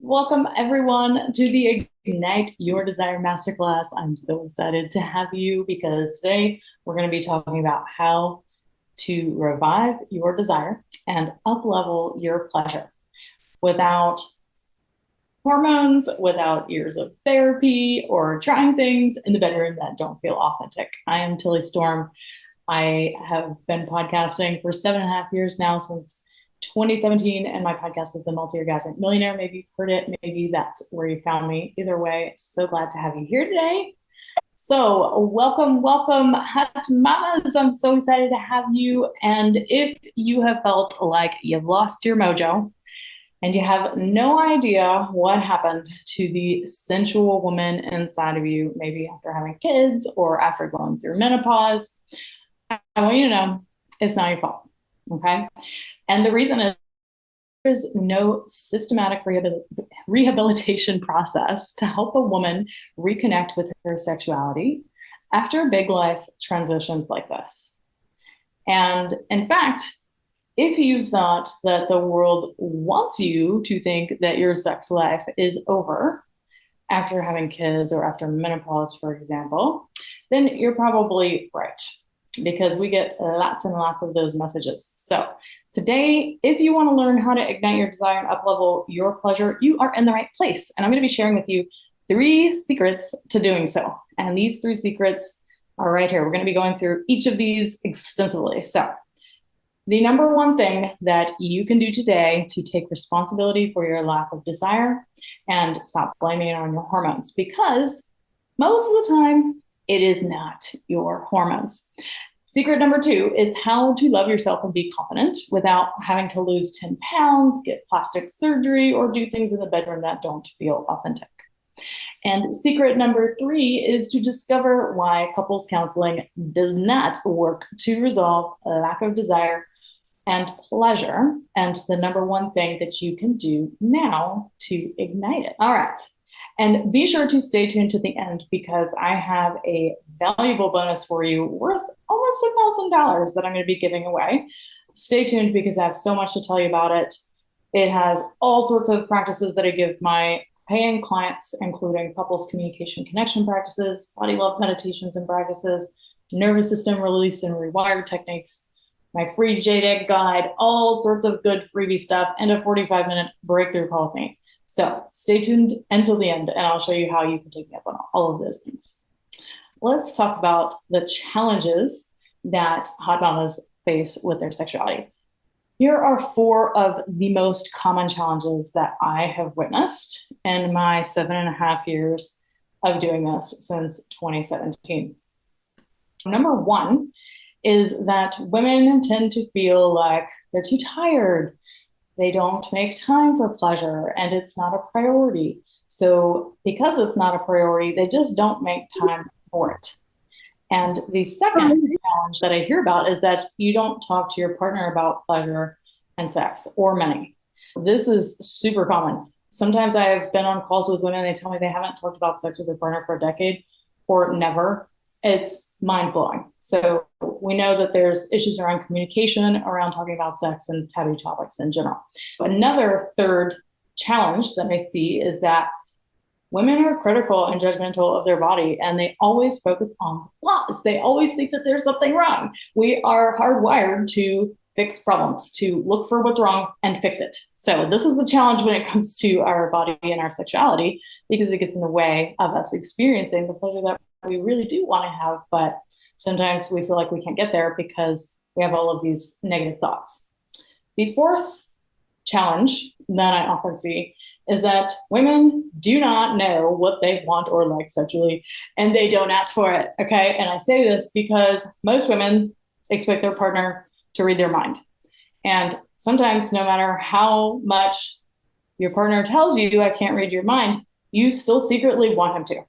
Welcome everyone to the Ignite Your Desire Masterclass. I'm so excited to have you because today we're going to be talking about how to revive your desire and up-level your pleasure without hormones, without years of therapy or trying things in the bedroom that don't feel authentic. I am Tilly Storm. I have been podcasting for 7.5 years now, since 2017, and my podcast is The Multi-Orgasmic Millionaire. Maybe you've heard it, maybe that's where you found me. Either way, so glad to have you here today. So welcome, hot mamas. I'm so excited to have you. And if you have felt like you've lost your mojo and you have no idea what happened to the sensual woman inside of you, maybe after having kids or after going through menopause, I want you to know it's not your fault. Okay. And the reason is there's no systematic rehabilitation process to help a woman reconnect with her sexuality after big life transitions like this. And in fact, if you thought that the world wants you to think that your sex life is over after having kids or after menopause, for example, then you're probably right, because we get lots and lots of those messages. So today, if you want to learn how to ignite your desire and uplevel your pleasure, you are in the right place. And I'm going to be sharing with you 3 secrets to doing so. And these 3 secrets are right here. We're going to be going through each of these extensively. So the number one thing that you can do today to take responsibility for your lack of desire and stop blaming it on your hormones, because most of the time it is not your hormones. Secret number 2 is how to love yourself and be confident without having to lose 10 pounds, get plastic surgery, or do things in the bedroom that don't feel authentic. And secret number 3 is to discover why couples counseling does not work to resolve a lack of desire and pleasure, and the number one thing that you can do now to ignite it. All right. And be sure to stay tuned to the end, because I have a valuable bonus for you worth almost $1,000 that I'm going to be giving away. Stay tuned, because I have so much to tell you about it. It has all sorts of practices that I give my paying clients, including couples communication connection practices, body love meditations and practices, nervous system release and rewire techniques, my free Jade Egg guide, all sorts of good freebie stuff, and a 45-minute breakthrough call with me. So stay tuned until the end, and I'll show you how you can take me up on all of those things. Let's talk about the challenges that hot mamas face with their sexuality. Here are 4 of the most common challenges that I have witnessed in my 7.5 years of doing this since 2017. Number 1 is that women tend to feel like they're too tired. They don't make time for pleasure, and it's not a priority. So because it's not a priority, they just don't make time for it. And the second challenge that I hear about is that you don't talk to your partner about pleasure and sex, or many. This is super common. Sometimes I've been on calls with women, and they tell me they haven't talked about sex with their partner for a decade or never. It's mind-blowing. So we know that there's issues around communication, around talking about sex and taboo topics in general. Another third challenge that I see is that women are critical and judgmental of their body, and they always focus on flaws. They always think that there's something wrong. We are hardwired to fix problems, to look for what's wrong and fix it. So this is the challenge when it comes to our body and our sexuality, because it gets in the way of us experiencing the pleasure that we really do want to have, but sometimes we feel like we can't get there because we have all of these negative thoughts. The 4th challenge that I often see is that women do not know what they want or like sexually, and they don't ask for it. Okay. And I say this because most women expect their partner to read their mind. And sometimes, no matter how much your partner tells you, I can't read your mind, you still secretly want him to.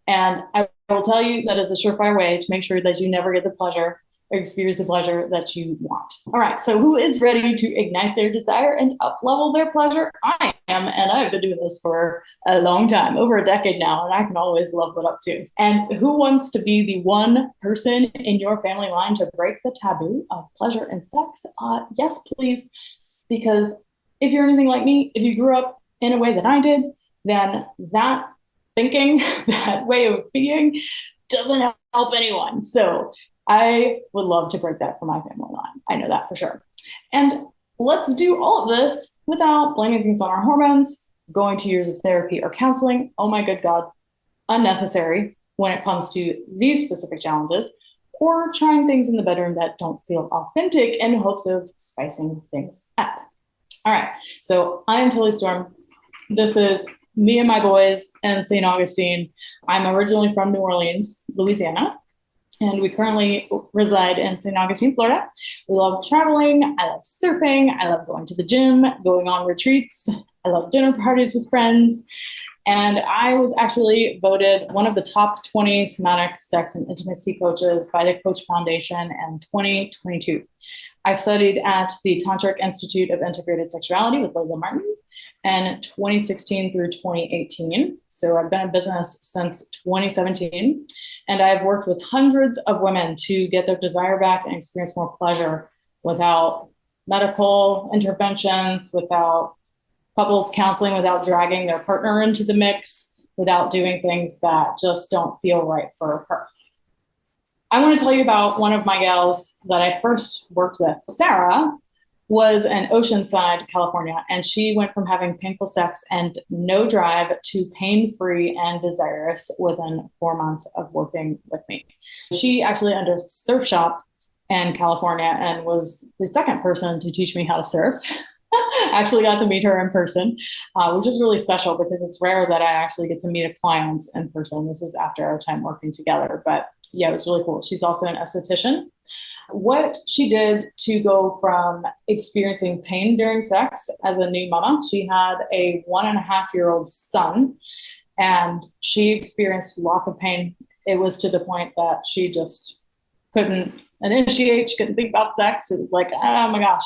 And I will tell you that is a surefire way to make sure that you never get the pleasure or experience the pleasure that you want. All right, so who is ready to ignite their desire and up-level their pleasure? I am, and I've been doing this for a long time, over a decade now, and I can always level it up too. And who wants to be the one person in your family line to break the taboo of pleasure and sex? Yes, please, because if you're anything like me, if you grew up in a way that I did, then that thinking, that way of being, doesn't help anyone. So I would love to break that from my family line. I know that for sure. And let's do all of this without blaming things on our hormones, going to years of therapy or counseling. Oh my good God, unnecessary when it comes to these specific challenges, or trying things in the bedroom that don't feel authentic in hopes of spicing things up. All right, so I am Tilly Storm. This is me and my boys in St. Augustine. I'm originally from New Orleans, Louisiana, and we currently reside in St. Augustine, Florida. We love traveling. I love surfing. I love going to the gym, going on retreats. I love dinner parties with friends. And I was actually voted one of the top 20 somatic sex and intimacy coaches by the Coach Foundation in 2022. I studied at the Tantric Institute of Integrated Sexuality with Lola Martin in 2016 through 2018. So I've been in business since 2017, and I've worked with hundreds of women to get their desire back and experience more pleasure without medical interventions, without couples counseling, without dragging their partner into the mix, without doing things that just don't feel right for her. I want to tell you about one of my gals that I first worked with. Sarah was in Oceanside, California, and she went from having painful sex and no drive to pain-free and desirous within 4 months of working with me. She actually owned a surf shop in California and was the second person to teach me how to surf. Actually got to meet her in person, which is really special because it's rare that I actually get to meet a client in person. This was after our time working together, but yeah, it was really cool. She's also an esthetician. What she did to go from experiencing pain during sex as a new mama, she had a 1.5-year-old son, and she experienced lots of pain. It was to the point that she just couldn't initiate, she couldn't think about sex. It was like, oh my gosh.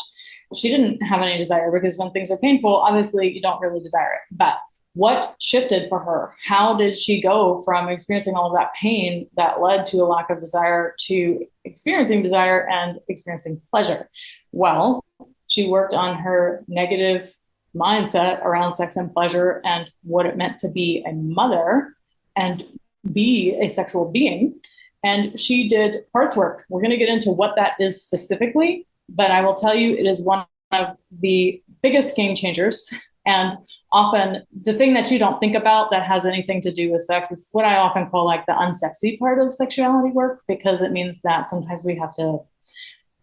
She didn't have any desire because when things are painful, obviously you don't really desire it. But what shifted for her? How did she go from experiencing all of that pain that led to a lack of desire to experiencing desire and experiencing pleasure? Well, she worked on her negative mindset around sex and pleasure and what it meant to be a mother and be a sexual being. And she did parts work. We're going to get into what that is specifically, but I will tell you, it is one of the biggest game changers. And often the thing that you don't think about that has anything to do with sex is what I often call like the unsexy part of sexuality work, because it means that sometimes we have to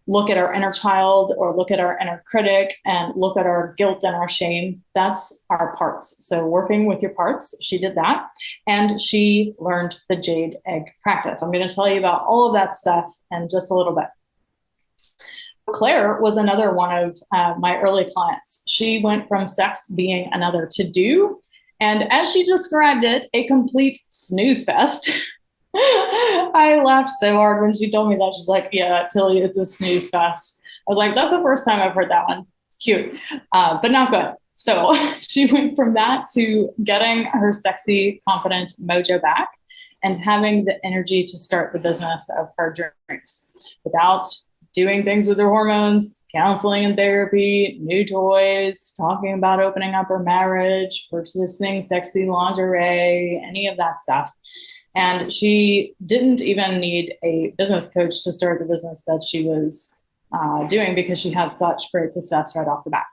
look at our inner child or look at our inner critic and look at our guilt and our shame. That's our parts. So working with your parts, she did that. And she learned the Jade Egg practice. I'm going to tell you about all of that stuff in just a little bit. Claire was another one of my early clients. She went from sex being another to-do, and as she described it, a complete snooze fest. I laughed so hard when she told me that. She's like, yeah, Tilly, it's a snooze fest. I was like, that's the first time I've heard that one. Cute, but not good. So she went from that to getting her sexy, confident mojo back and having the energy to start the business of her dreams without doing things with her hormones, counseling and therapy, new toys, talking about opening up her marriage, purchasing sexy lingerie, any of that stuff. And she didn't even need a business coach to start the business that she was doing because she had such great success right off the bat.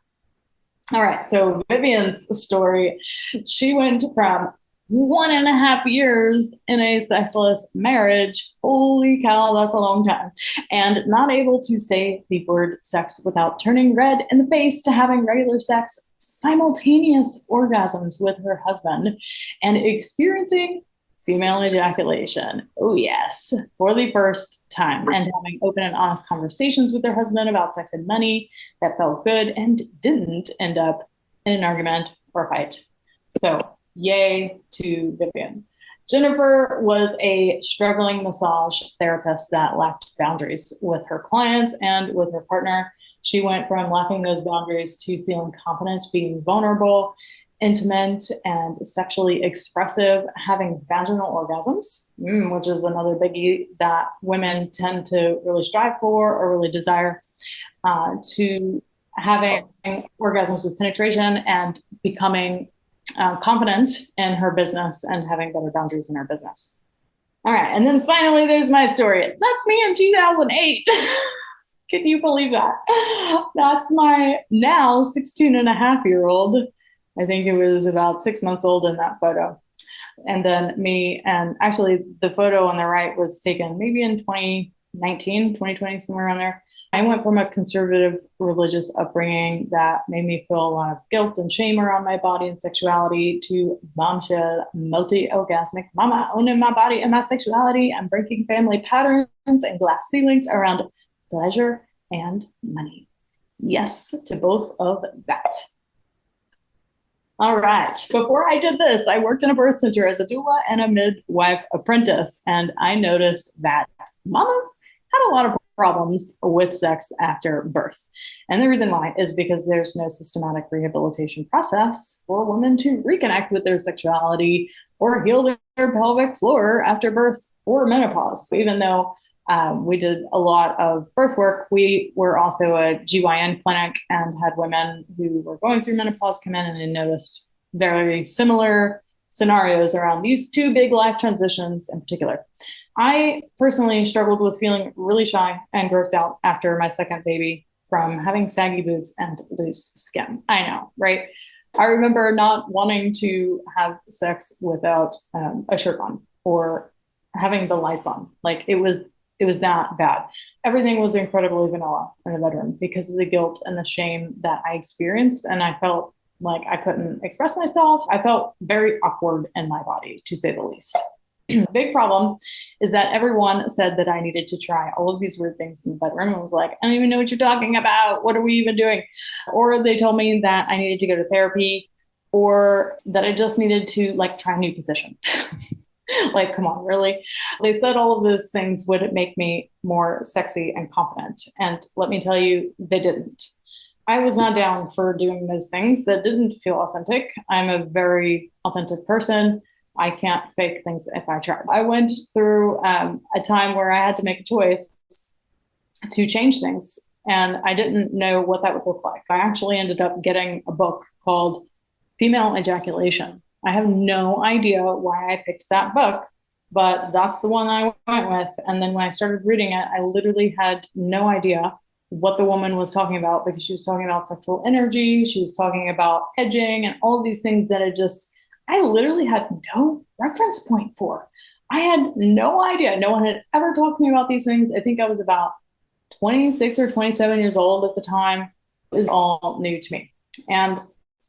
All right, so Vivian's story, she went from 1.5 years in a sexless marriage. Holy cow, that's a long time. And not able to say the word sex without turning red in the face to having regular sex, simultaneous orgasms with her husband, and experiencing female ejaculation. Oh, yes, for the first time. And having open and honest conversations with her husband about sex and money that felt good and didn't end up in an argument or a fight. So, yay to Vivian. Jennifer was a struggling massage therapist that lacked boundaries with her clients and with her partner. She went from lacking those boundaries to feeling confident, being vulnerable, intimate, and sexually expressive, having vaginal orgasms, which is another biggie that women tend to really strive for or really desire, to having orgasms with penetration and becoming confident in her business and having better boundaries in her business. All right. And then finally, there's my story. That's me in 2008. Can you believe that? That's my now 16 and a half year old. I think it was about 6 months old in that photo. And then me, and actually the photo on the right was taken maybe in 2019, 2020, somewhere around there. I went from a conservative religious upbringing that made me feel a lot of guilt and shame around my body and sexuality to bombshell, multi-orgasmic mama owning my body and my sexuality and breaking family patterns and glass ceilings around pleasure and money. Yes to both of that. All right. Before I did this, I worked in a birth center as a doula and a midwife apprentice, and I noticed that mamas had a lot of problems with sex after birth. And the reason why is because there's no systematic rehabilitation process for women to reconnect with their sexuality or heal their pelvic floor after birth or menopause. So even though we did a lot of birth work, we were also a GYN clinic and had women who were going through menopause come in and noticed very similar scenarios around these two big life transitions in particular. I personally struggled with feeling really shy and grossed out after my second baby from having saggy boobs and loose skin. I know, right? I remember not wanting to have sex without a shirt on or having the lights on. Like it was that bad. Everything was incredibly vanilla in the bedroom because of the guilt and the shame that I experienced. And I felt like I couldn't express myself. I felt very awkward in my body, to say the least. The big problem is that everyone said that I needed to try all of these weird things in the bedroom. I was like, I don't even know what you're talking about. What are we even doing? Or they told me that I needed to go to therapy or that I just needed to like try a new position. Like, come on, really? They said all of those things would make me more sexy and confident. And let me tell you, they didn't. I was not down for doing those things that didn't feel authentic. I'm a very authentic person. I can't fake things if I try. I went through a time where I had to make a choice to change things, and I didn't know what that would look like. I actually ended up getting a book called Female Ejaculation. I have no idea why I picked that book, but that's the one I went with. And then when I started reading it, I literally had no idea what the woman was talking about because she was talking about sexual energy. She was talking about edging and all of these things that I literally had no reference point for. I had no idea. No one had ever talked to me about these things. I think I was about 26 or 27 years old at the time. It was all new to me. And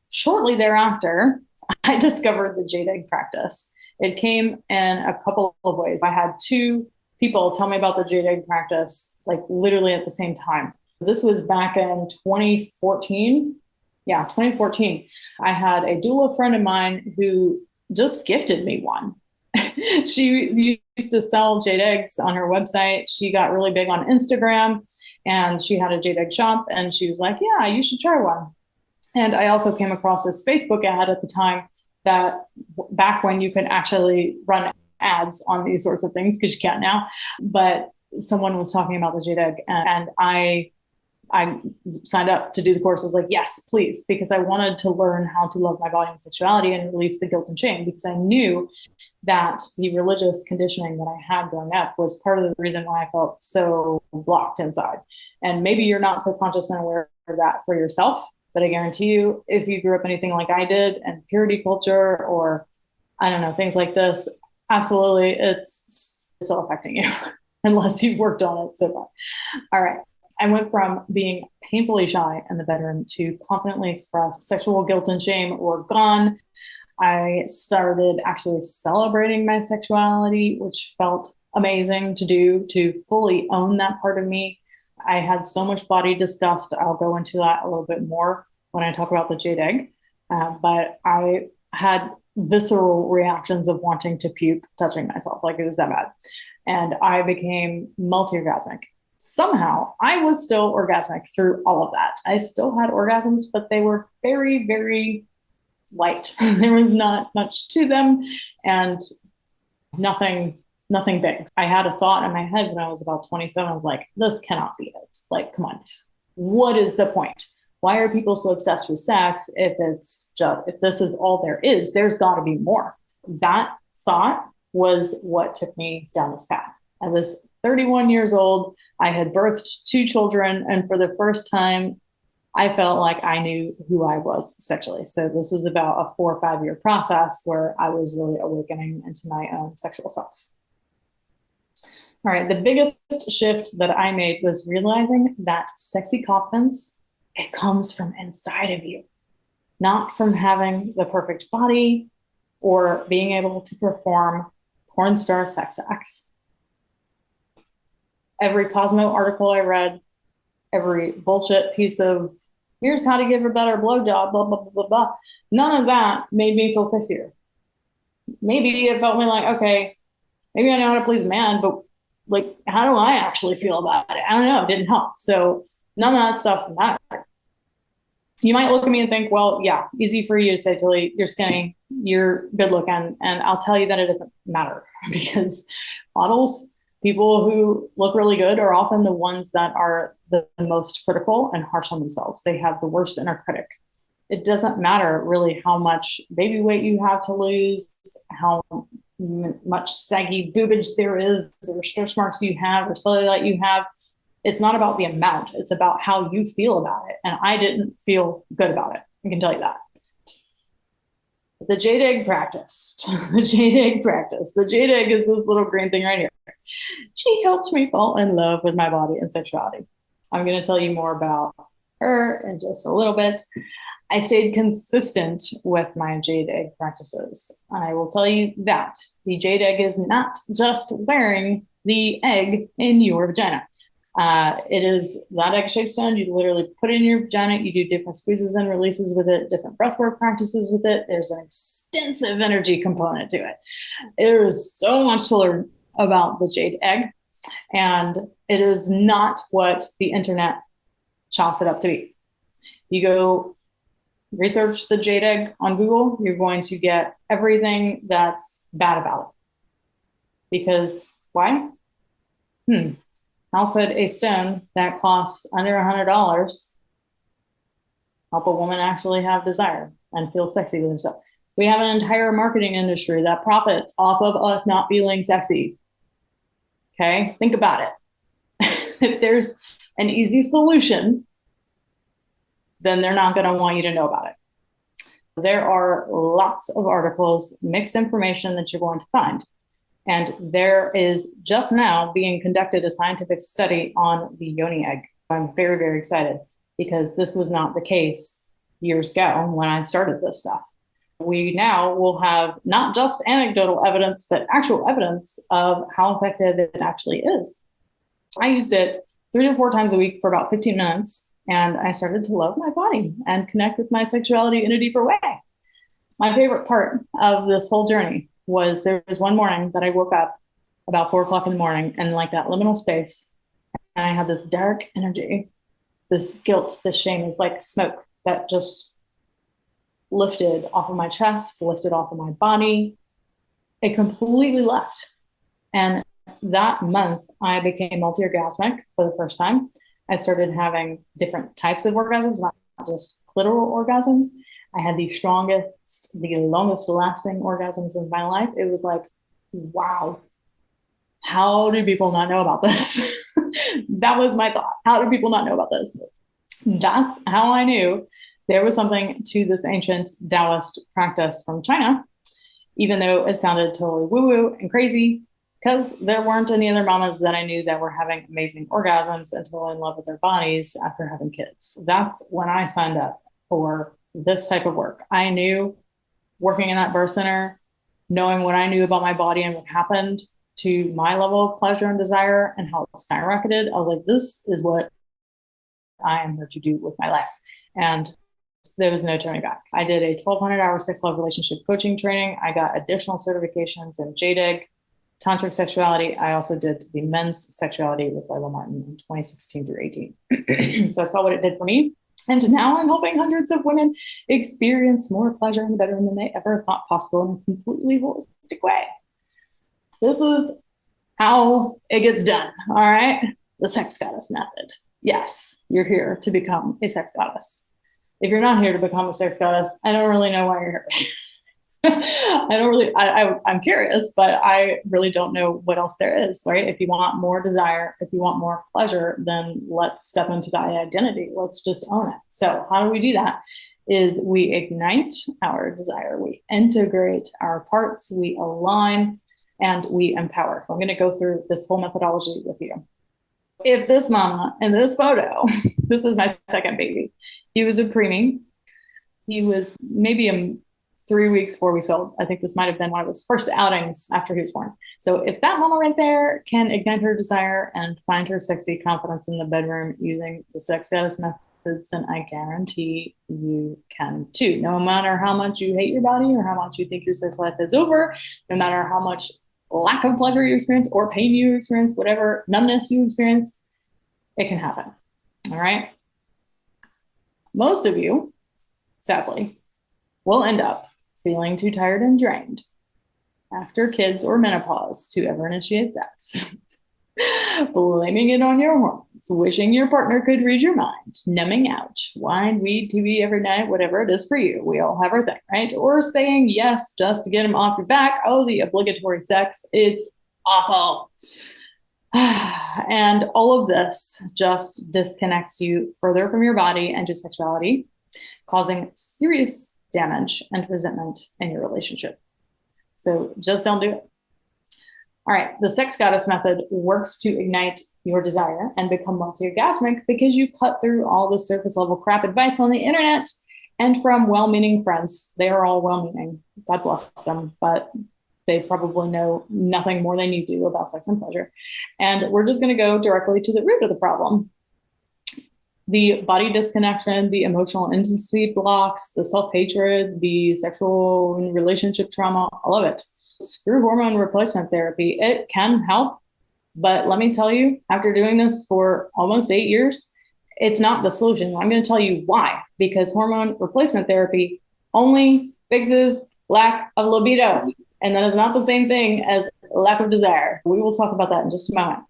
shortly thereafter, I discovered the Jade Egg practice. It came in a couple of ways. I had two people tell me about the Jade Egg practice, like literally at the same time. This was back in 2014. Yeah, 2014. I had a doula friend of mine who just gifted me one. She used to sell Jade Eggs on her website. She got really big on Instagram and she had a Jade Egg shop and she was like, yeah, you should try one. And I also came across this Facebook ad at the time that back when you could actually run ads on these sorts of things, because you can't now, but someone was talking about the Jade Egg and I signed up to do the course. I was like, yes, please, because I wanted to learn how to love my body and sexuality and release the guilt and shame, because I knew that the religious conditioning that I had growing up was part of the reason why I felt so blocked inside. And maybe you're not so conscious and aware of that for yourself, but I guarantee you, if you grew up anything like I did and purity culture or I don't know, things like this, absolutely, it's still affecting you unless you've worked on it so far. All right. I went from being painfully shy in the bedroom to confidently express sexual guilt and shame were gone. I started actually celebrating my sexuality, which felt amazing to do, to fully own that part of me. I had so much body disgust. I'll go into that a little bit more when I talk about the Jade Egg. But I had visceral reactions of wanting to puke touching myself, like it was that bad. And I became multi-orgasmic. Somehow I was still orgasmic through all of that. I still had orgasms, but they were very, very light. There was not much to them and nothing big. I had a thought in my head when I was about 27. I was like, this cannot be it. Like, come on. What is the point? Why are people so obsessed with sex if this is all there is? There's got to be more. That thought was what took me down this path. I was 31 years old. I had birthed 2 children, and for the first time, I felt like I knew who I was sexually. So this was about a 4 or 5 year process where I was really awakening into my own sexual self. All right, the biggest shift that I made was realizing that sexy confidence, it comes from inside of you, not from having the perfect body or being able to perform porn star sex acts. Every Cosmo article I read, every bullshit piece of here's how to give a better blowjob, blah, blah, blah, blah, blah. None of that made me feel sexier. Maybe it felt me like, okay, maybe I know how to please a man, but like, how do I actually feel about it? I don't know. It didn't help. So none of that stuff mattered. You might look at me and think, well, yeah, easy for you to say, Tilly, you're skinny, you're good looking. And I'll tell you that it doesn't matter because models, people who look really good are often the ones that are the most critical and harsh on themselves. They have the worst inner critic. It doesn't matter really how much baby weight you have to lose, how much saggy boobage there is, or stretch marks you have, or cellulite you have. It's not about the amount. It's about how you feel about it. And I didn't feel good about it. I can tell you that. The Jade Egg practice. The Jade Egg practice. The Jade Egg is this little green thing right here. She helped me fall in love with my body and sexuality. I'm going to tell you more about her in just a little bit. I stayed consistent with my Jade Egg practices. I will tell you that the Jade Egg is not just wearing the egg in your vagina. It is that egg-shaped stone. You literally put it in your vagina. You do different squeezes and releases with it, different breathwork practices with it. There's an extensive energy component to it. There is so much to learn about the Jade Egg, and it is not what the internet chops it up to be. You go research the Jade Egg on Google, you're going to get everything that's bad about it. Because why? How could a stone that costs under $100 help a woman actually have desire and feel sexy with herself? We have an entire marketing industry that profits off of us not feeling sexy. Okay, think about it. If there's an easy solution, then they're not going to want you to know about it. There are lots of articles, mixed information that you're going to find. And there is just now being conducted a scientific study on the yoni egg. I'm very, very excited because this was not the case years ago when I started this stuff. We now will have not just anecdotal evidence, but actual evidence of how effective it actually is. I used it 3 to 4 times a week for about 15 minutes, and I started to love my body and connect with my sexuality in a deeper way. My favorite part of this whole journey was there was one morning that I woke up about 4 o'clock in the morning and like that liminal space, and I had this dark energy, this guilt, this shame is like smoke that just lifted off of my chest, lifted off of my body. It completely left. And that month, I became multi-orgasmic for the first time. I started having different types of orgasms, not just clitoral orgasms. I had the strongest, the longest lasting orgasms of my life. It was like, wow, how do people not know about this? That was my thought. How do people not know about this? That's how I knew there was something to this ancient Taoist practice from China, even though it sounded totally woo-woo and crazy, because there weren't any other mamas that I knew that were having amazing orgasms and fell in love with their bodies after having kids. That's when I signed up for this type of work. I knew working in that birth center, knowing what I knew about my body and what happened to my level of pleasure and desire and how it skyrocketed. I was like, this is what I am here to do with my life. And there was no turning back. I did a 1,200-hour sex love relationship coaching training. I got additional certifications in Jade Egg, tantric sexuality. I also did the men's sexuality with Lila Martin in 2016 through 18. So I saw what it did for me. And now I'm helping hundreds of women experience more pleasure in the bedroom than they ever thought possible in a completely holistic way. This is how it gets done. All right. The sex goddess method. Yes, you're here to become a sex goddess. If you're not here to become a sex goddess, I don't really know why you're here. I'm curious, but I really don't know what else there is, right? If you want more desire, if you want more pleasure, then let's step into that identity. Let's just own it. So how do we do that? Is we ignite our desire, we integrate our parts, we align, and we empower. I'm going to go through this whole methodology with you. If this mama in this photo, this is my second baby, he was a preemie. He was maybe 3 weeks before we sold. I think this might have been one of his first outings after he was born. So if that mama right there can ignite her desire and find her sexy confidence in the bedroom using the sex goddess methods, then I guarantee you can too. No matter how much you hate your body or how much you think your sex life is over, no matter how much lack of pleasure you experience or pain you experience, whatever numbness you experience, it can happen. All right. Most of you, sadly, will end up feeling too tired and drained after kids or menopause to ever initiate sex, blaming it on your hormones, wishing your partner could read your mind, numbing out, wine, weed, TV every night, whatever it is for you. We all have our thing, right? Or saying yes just to get them off your back. Oh, the obligatory sex, it's awful. And all of this just disconnects you further from your body and your sexuality, causing serious damage and resentment in your relationship. So just don't do it. All right, the sex goddess method works to ignite your desire and become multi-orgasmic because you cut through all the surface level crap advice on the internet and from well-meaning friends. They are all well-meaning, God bless them, but they probably know nothing more than you do about sex and pleasure. And we're just going to go directly to the root of the problem. The body disconnection, the emotional intimacy blocks, the self-hatred, the sexual and relationship trauma, all of it. Screw hormone replacement therapy. It can help, but let me tell you, after doing this for almost 8 years, it's not the solution. I'm going to tell you why. Because hormone replacement therapy only fixes lack of libido. And that is not the same thing as lack of desire. We will talk about that in just a moment.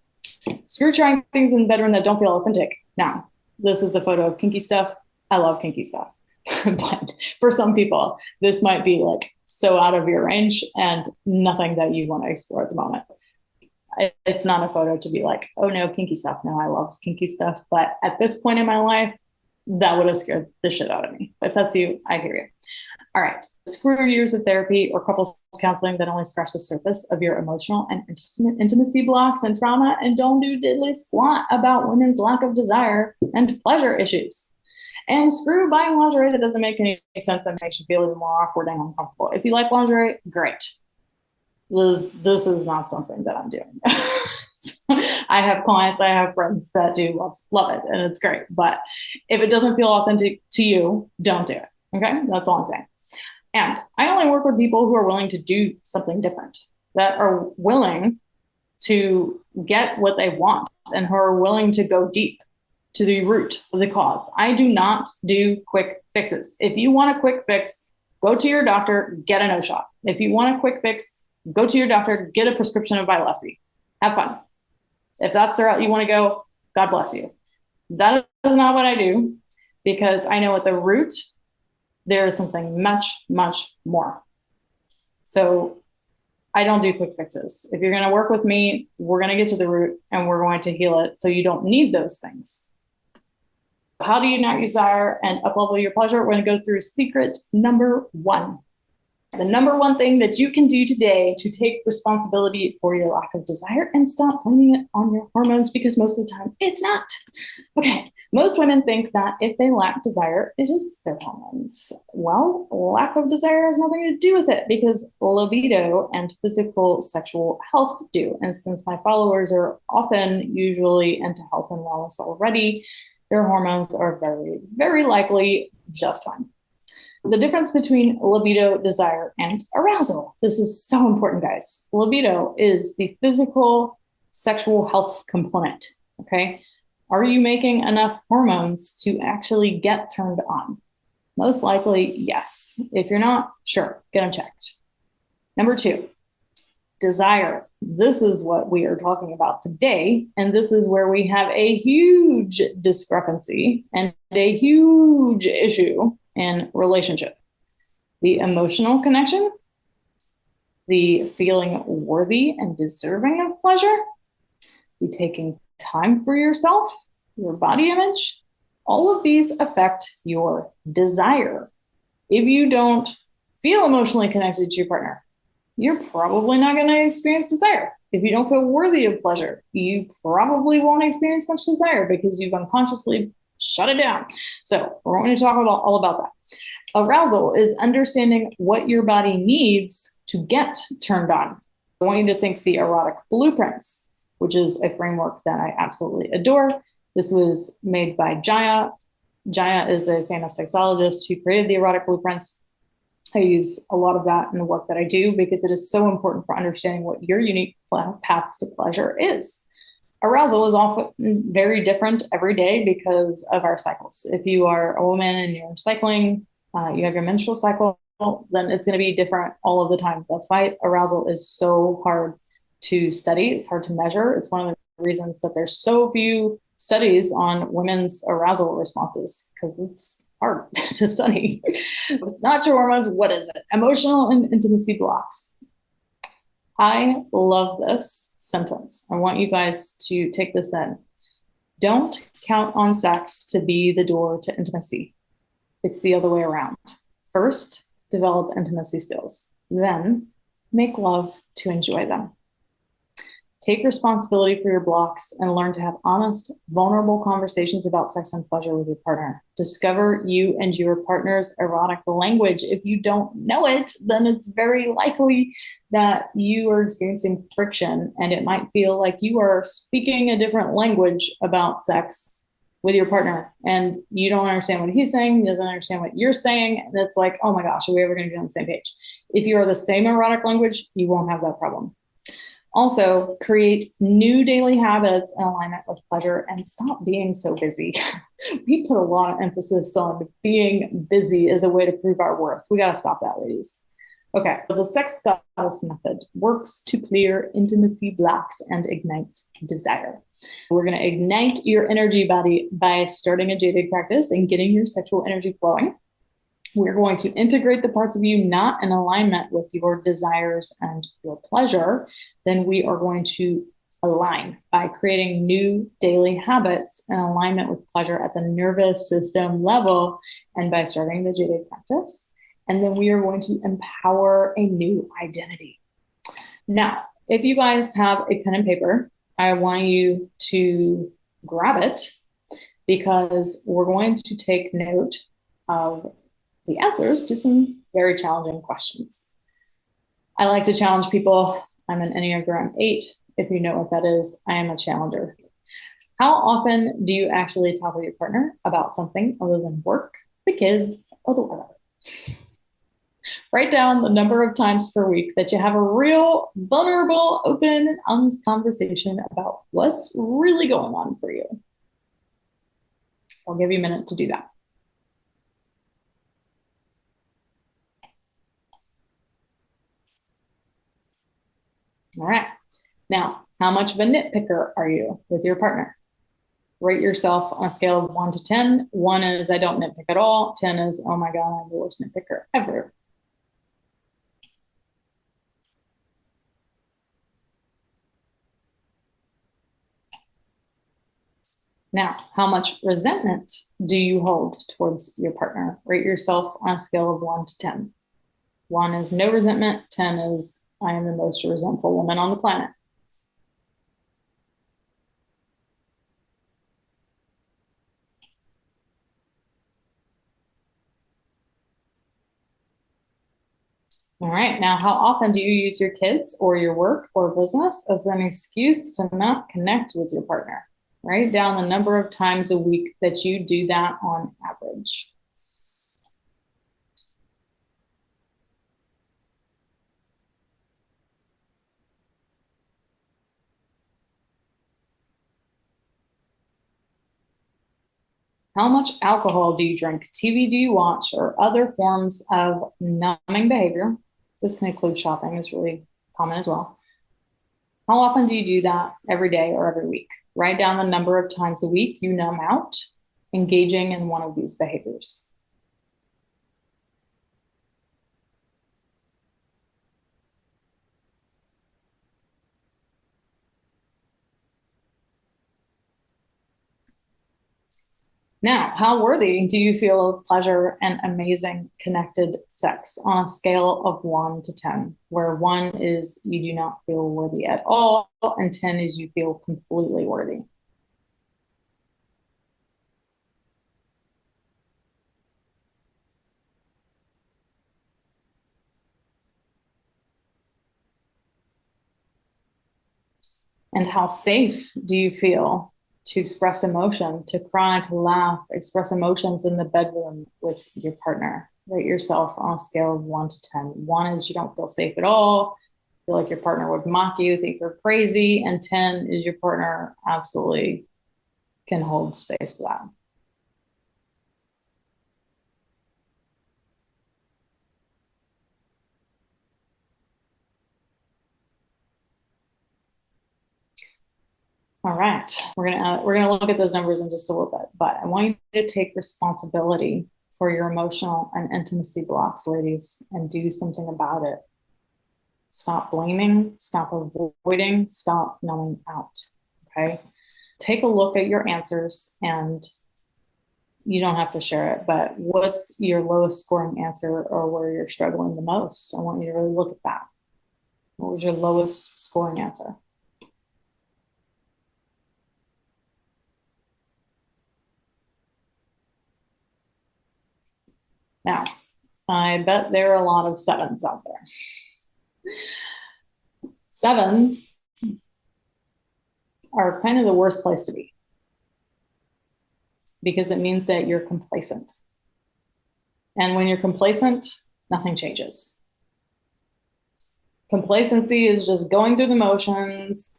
Screw trying things in the bedroom that don't feel authentic. Now, this is a photo of kinky stuff. I love kinky stuff. But for some people, this might be like so out of your range and nothing that you want to explore at the moment. It's not a photo to be like, oh no, kinky stuff. No, I love kinky stuff. But at this point in my life, that would have scared the shit out of me. But if that's you, I hear you. All right. Screw years of therapy or couples counseling that only scratch the surface of your emotional and intimacy blocks and trauma, and don't do diddly squat about women's lack of desire and pleasure issues. And screw buying lingerie that doesn't make any sense and makes you feel even more awkward and uncomfortable. If you like lingerie, great. This is not something that I'm doing. I have clients, I have friends that do love it, and it's great. But if it doesn't feel authentic to you, don't do it. Okay? That's all I'm saying. And I only work with people who are willing to do something different, that are willing to get what they want and who are willing to go deep to the root of the cause. I do not do quick fixes. If you want a quick fix, go to your doctor, get an O shot. If you want a quick fix, go to your doctor, get a prescription of Vyleesi. Have fun. If that's the route you want to go, God bless you. That is not what I do, because I know at the root, there is something much, much more. So I don't do quick fixes. If you're going to work with me, we're going to get to the root and we're going to heal it so you don't need those things. How do you ignite your desire and uplevel your pleasure? We're going to go through secret number 1. The number 1 thing that you can do today to take responsibility for your lack of desire and stop blaming it on your hormones, because most of the time it's not. Okay, most women think that if they lack desire, it is their hormones. Well, lack of desire has nothing to do with it, because libido and physical sexual health do. And since my followers are often usually into health and wellness already, their hormones are very, very likely just fine. The difference between libido, desire, and arousal. This is so important, guys. Libido is the physical sexual health component, okay? Are you making enough hormones to actually get turned on? Most likely, yes. If you're not, sure, get them checked. Number 2, desire. This is what we are talking about today. And this is where we have a huge discrepancy and a huge issue in relationship. The emotional connection, the feeling worthy and deserving of pleasure, the taking time for yourself, your body image, all of these affect your desire. If you don't feel emotionally connected to your partner, you're probably not going to experience desire. If you don't feel worthy of pleasure, you probably won't experience much desire because you've unconsciously shut it down. So we're going to talk about all about that. Arousal is understanding what your body needs to get turned on. I want you to think the erotic blueprints, which is a framework that I absolutely adore. This was made by Jaya. Jaya is a famous sexologist who created the erotic blueprints. I use a lot of that in the work that I do because it is so important for understanding what your unique path to pleasure is. Arousal is often very different every day because of our cycles. If you are a woman and you're cycling, you have your menstrual cycle, then it's going to be different all of the time. That's why arousal is so hard to study. It's hard to measure. It's one of the reasons that there's so few studies on women's arousal responses because it's hard to study. It's not your hormones. What is it? Emotional and intimacy blocks. I love this sentence. I want you guys to take this in. Don't count on sex to be the door to intimacy. It's the other way around. First, develop intimacy skills. Then, make love to enjoy them. Take responsibility for your blocks and learn to have honest, vulnerable conversations about sex and pleasure with your partner. Discover you and your partner's erotic language. If you don't know it, then it's very likely that you are experiencing friction and it might feel like you are speaking a different language about sex with your partner and you don't understand what he's saying, he doesn't understand what you're saying. And it's like, oh my gosh, are we ever going to be on the same page? If you are the same erotic language, you won't have that problem. Also, create new daily habits in alignment with pleasure and stop being so busy. We put a lot of emphasis on being busy as a way to prove our worth. We got to stop that, ladies. Okay, so the sex goddess method works to clear intimacy blocks and ignite desire. We're going to ignite your energy body by starting a Jade Egg practice and getting your sexual energy flowing. We're going to integrate the parts of you not in alignment with your desires and your pleasure. Then we are going to align by creating new daily habits in alignment with pleasure at the nervous system level and by starting the Jade Egg practice. And then we are going to empower a new identity. Now, if you guys have a pen and paper, I want you to grab it because we're going to take note of the answers to some very challenging questions. I like to challenge people. I'm an Enneagram 8. If you know what that is, I am a challenger. How often do you actually talk with your partner about something other than work, the kids, or the weather? Write down the number of times per week that you have a real, vulnerable, open, and honest conversation about what's really going on for you. I'll give you a minute to do that. All right. Now, how much of a nitpicker are you with your partner? Rate yourself on a scale of 1 to 10. 1 is I don't nitpick at all. 10 is, oh my God, I'm the worst nitpicker ever. Now, how much resentment do you hold towards your partner? Rate yourself on a scale of 1 to 10. 1 is no resentment. 10 is I am the most resentful woman on the planet. All right. Now, how often do you use your kids or your work or business as an excuse to not connect with your partner? Write down the number of times a week that you do that on average. How much alcohol do you drink? TV do you watch? Or other forms of numbing behavior? This can include shopping, is really common as well. How often do you do that every day or every week? Write down the number of times a week you numb out engaging in one of these behaviors. Now, how worthy do you feel of pleasure and amazing connected sex on a scale of 1 to 10, where 1 is you do not feel worthy at all, and 10 is you feel completely worthy? And how safe do you feel to express emotion, to cry, to laugh, express emotions in the bedroom with your partner? Rate yourself on a scale of 1 to 10. 1 is you don't feel safe at all, feel like your partner would mock you, think you're crazy, and 10 is your partner absolutely can hold space for that. All right, we're gonna look at those numbers in just a little bit, but I want you to take responsibility for your emotional and intimacy blocks, ladies, and do something about it. Stop blaming, stop avoiding, stop numbing out. Okay. Take a look at your answers, and you don't have to share it, but what's your lowest scoring answer or where you're struggling the most? I want you to really look at that. What was your lowest scoring answer? Now, I bet there are a lot of sevens out there. Sevens are kind of the worst place to be because it means that you're complacent. And when you're complacent, nothing changes. Complacency is just going through the motions,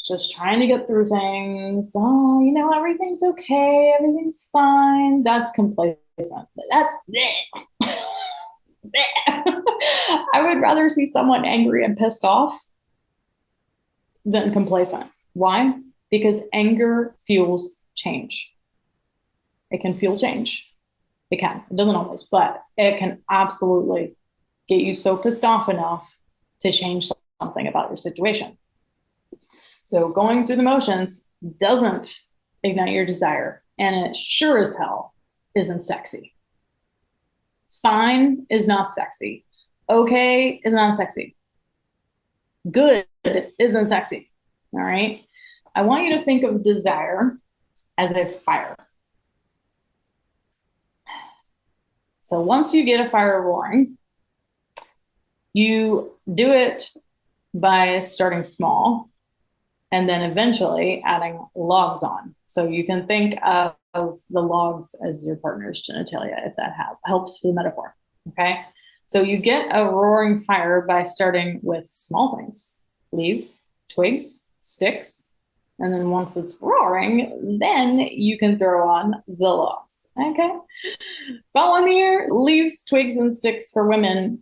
just trying to get through things. Oh, everything's okay, everything's fine. That's complacent. That's I would rather see someone angry and pissed off than complacent. Why? Because anger fuels change. It can fuel change. It can. It doesn't always, but it can absolutely get you so pissed off enough to change something about your situation. So going through the motions doesn't ignite your desire, and it sure as hell isn't sexy. Fine is not sexy. Okay is not sexy. Good isn't sexy. All right. I want you to think of desire as a fire. So once you get a fire roaring, you do it by starting small and then eventually adding logs on. So you can think of the logs as your partner's genitalia, if that helps for the metaphor. Okay. So you get a roaring fire by starting with small things, leaves, twigs, sticks. And then once it's roaring, then you can throw on the logs. Okay. Follow me here. Leaves, twigs, and sticks for women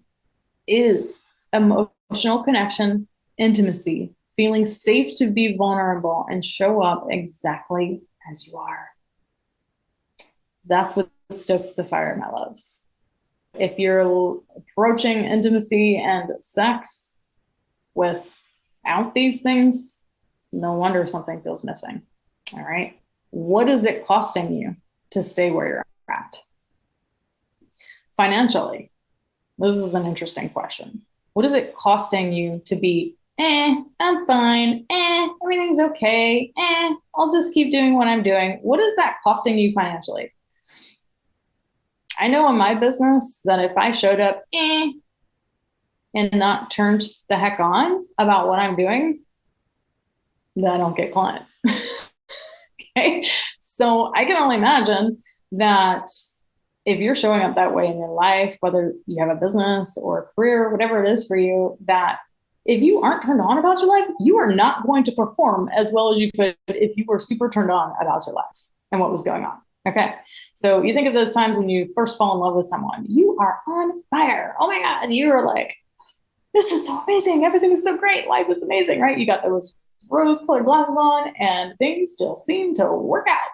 is emotional connection, intimacy, feeling safe to be vulnerable and show up exactly as you are. That's what stokes the fire, my loves. If you're approaching intimacy and sex without these things, no wonder something feels missing. All right. What is it costing you to stay where you're at? Financially, this is an interesting question. What is it costing you to be, I'm fine, everything's okay, I'll just keep doing what I'm doing? What is that costing you financially? I know in my business that if I showed up, and not turned the heck on about what I'm doing, then I don't get clients. Okay. So I can only imagine that if you're showing up that way in your life, whether you have a business or a career, whatever it is for you, that if you aren't turned on about your life, you are not going to perform as well as you could if you were super turned on about your life and what was going on. Okay. So you think of those times when you first fall in love with someone, you are on fire. Oh my God. You are like, this is so amazing. Everything is so great. Life is amazing, right? You got those rose colored glasses on and things just seem to work out.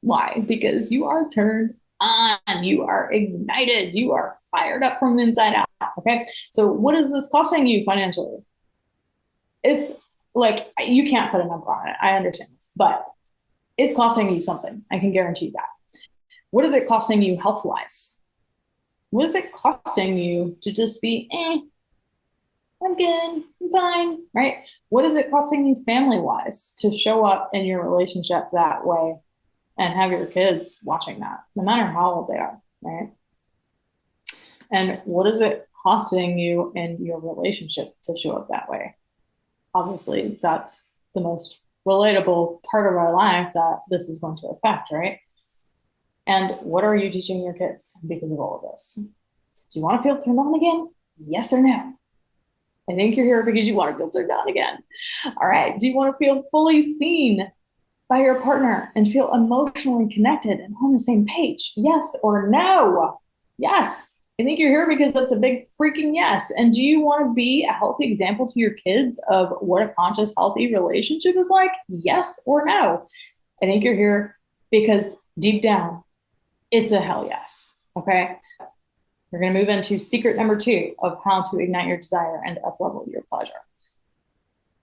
Why? Because you are turned on, you are ignited, you are fired up from the inside out. Okay. So, what is this costing you financially? It's like you can't put a number on it. I understand this, but it's costing you something. I can guarantee you that. What is it costing you health wise? What is it costing you to just be, I'm good, I'm fine, right? What is it costing you family wise to show up in your relationship that way and have your kids watching that, no matter how old they are, right? And what is it costing you in your relationship to show up that way? Obviously, that's the most relatable part of our life that this is going to affect, right? And what are you teaching your kids because of all of this? Do you want to feel turned on again? Yes or no? I think you're here because you want to feel turned on again. All right. Do you want to feel fully seen by your partner and feel emotionally connected and on the same page? Yes or no? Yes. I think you're here because that's a big freaking yes. And do you want to be a healthy example to your kids of what a conscious, healthy relationship is like? Yes or no? I think you're here because deep down, it's a hell yes. Okay. We're going to move into secret number 2 of how to ignite your desire and uplevel your pleasure.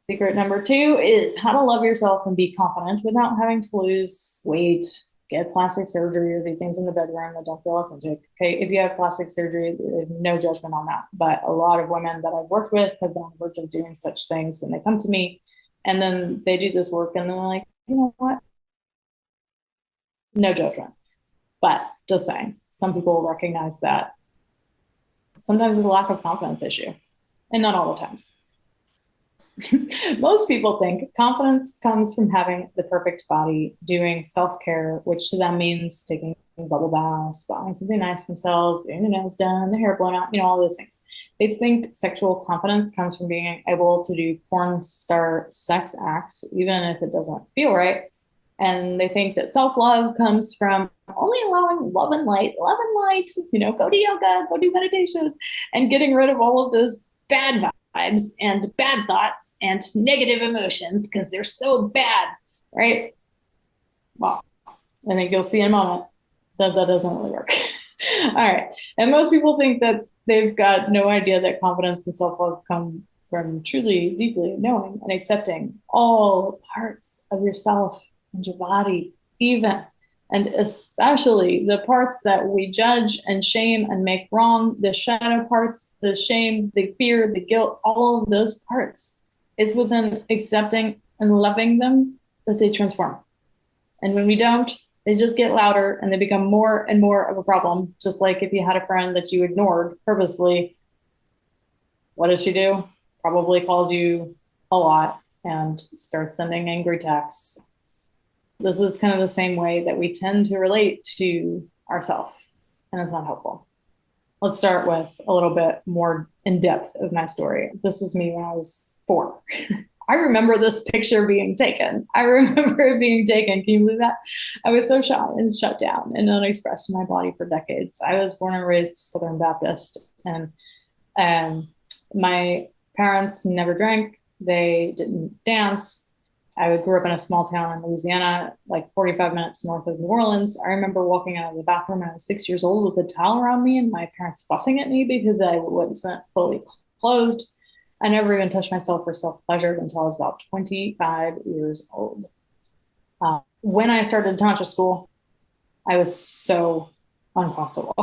Secret number 2 is how to love yourself and be confident without having to lose weight, get plastic surgery, or do things in the bedroom that don't feel authentic. Okay, if you have plastic surgery, there's no judgment on that. But a lot of women that I've worked with have been on the verge of doing such things when they come to me, and then they do this work, and they're like, you know what? No judgment. But just saying, some people recognize that sometimes it's a lack of confidence issue, and not all the times. Most people think confidence comes from having the perfect body, doing self-care, which to them means taking bubble baths, buying something nice for themselves, getting their nails done, their hair blown out, all those things. They think sexual confidence comes from being able to do porn star sex acts, even if it doesn't feel right. And they think that self-love comes from only allowing love and light, go to yoga, go do meditation, and getting rid of all of those bad vibes and bad thoughts and negative emotions because they're so bad, right? Well, I think you'll see in a moment that that doesn't really work. All right. And most people think that they've got no idea that confidence and self-love come from truly, deeply knowing and accepting all parts of yourself and your body, even and especially the parts that we judge and shame and make wrong, the shadow parts, the shame, the fear, the guilt, all of those parts. It's within accepting and loving them that they transform. And when we don't, they just get louder and they become more and more of a problem. Just like if you had a friend that you ignored purposely, what does she do? Probably calls you a lot and starts sending angry texts. This is kind of the same way that we tend to relate to ourselves, and it's not helpful. Let's start with a little bit more in depth of my story. This was me when I was 4. I remember this picture being taken. I remember it being taken. Can you believe that? I was so shy and shut down and unexpressed in my body for decades. I was born and raised Southern Baptist, and my parents never drank. They didn't dance. I grew up in a small town in Louisiana, like 45 minutes north of New Orleans. I remember walking out of the bathroom when I was 6 years old with a towel around me and my parents fussing at me because I wasn't fully clothed. I never even touched myself for self-pleasure until I was about 25 years old. When I started Tantra school, I was so uncomfortable.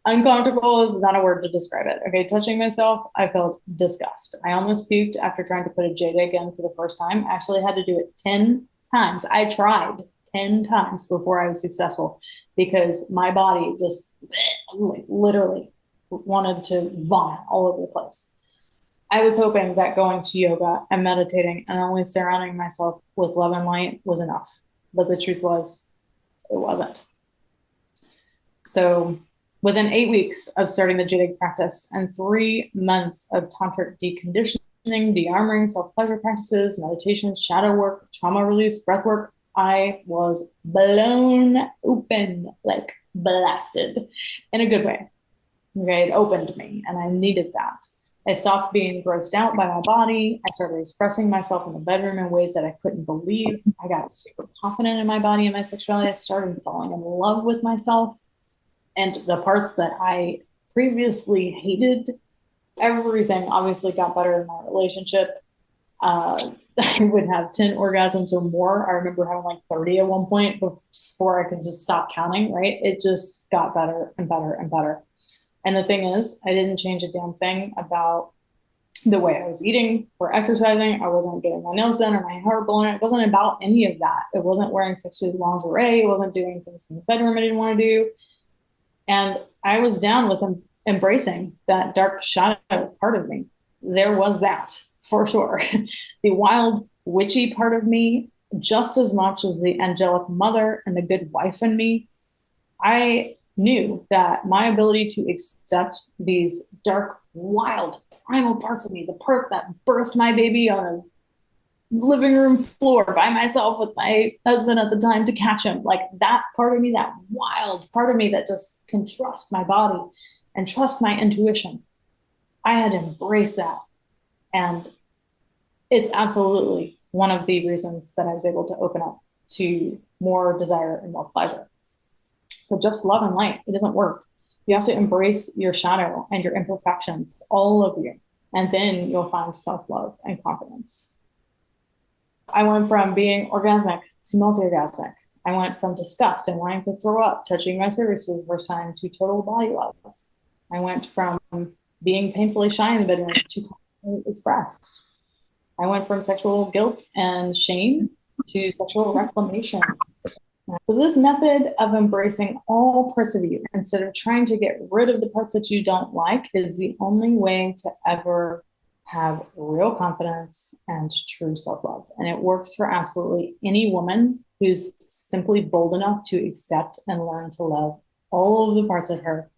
Uncomfortable is not a word to describe it. Okay, touching myself, I felt disgust. I almost puked after trying to put a Jade Egg in for the first time. I actually had to do it 10 times. I tried 10 times before I was successful because my body just literally wanted to vomit all over the place. I was hoping that going to yoga and meditating and only surrounding myself with love and light was enough. But the truth was, it wasn't. So within 8 weeks of starting the Jade Egg practice and 3 months of tantric deconditioning, de-armoring, self-pleasure practices, meditation, shadow work, trauma release, breath work, I was blown open, like blasted in a good way. Okay, it opened me and I needed that. I stopped being grossed out by my body. I started expressing myself in the bedroom in ways that I couldn't believe. I got super confident in my body and my sexuality. I started falling in love with myself. And the parts that I previously hated, everything obviously got better in my relationship. I would have 10 orgasms or more. I remember having like 30 at one point before I could just stop counting, right? It just got better and better and better. And the thing is, I didn't change a damn thing about the way I was eating or exercising. I wasn't getting my nails done or my hair blown. It wasn't about any of that. It wasn't wearing sexy lingerie. It wasn't doing things in the bedroom I didn't want to do. And I was down with embracing that dark shadow part of me. There was that for sure. The wild, witchy part of me, just as much as the angelic mother and the good wife in me. I knew that my ability to accept these dark, wild, primal parts of me, the part that birthed my baby on a living room floor by myself with my husband at the time to catch him, like that part of me, that wild part of me that just can trust my body and trust my intuition. I had to embrace that. And it's absolutely one of the reasons that I was able to open up to more desire and more pleasure. So just love and light, it doesn't work. You have to embrace your shadow and your imperfections, all of you. And then you'll find self-love and confidence. I went from being orgasmic to multi-orgasmic. I went from disgust and wanting to throw up, touching my cervix for the first time, to total body love. I went from being painfully shy in the bedroom to expressed. I went from sexual guilt and shame to sexual reclamation. So this method of embracing all parts of you instead of trying to get rid of the parts that you don't like is the only way to ever have real confidence and true self-love. And it works for absolutely any woman who's simply bold enough to accept and learn to love all of the parts of her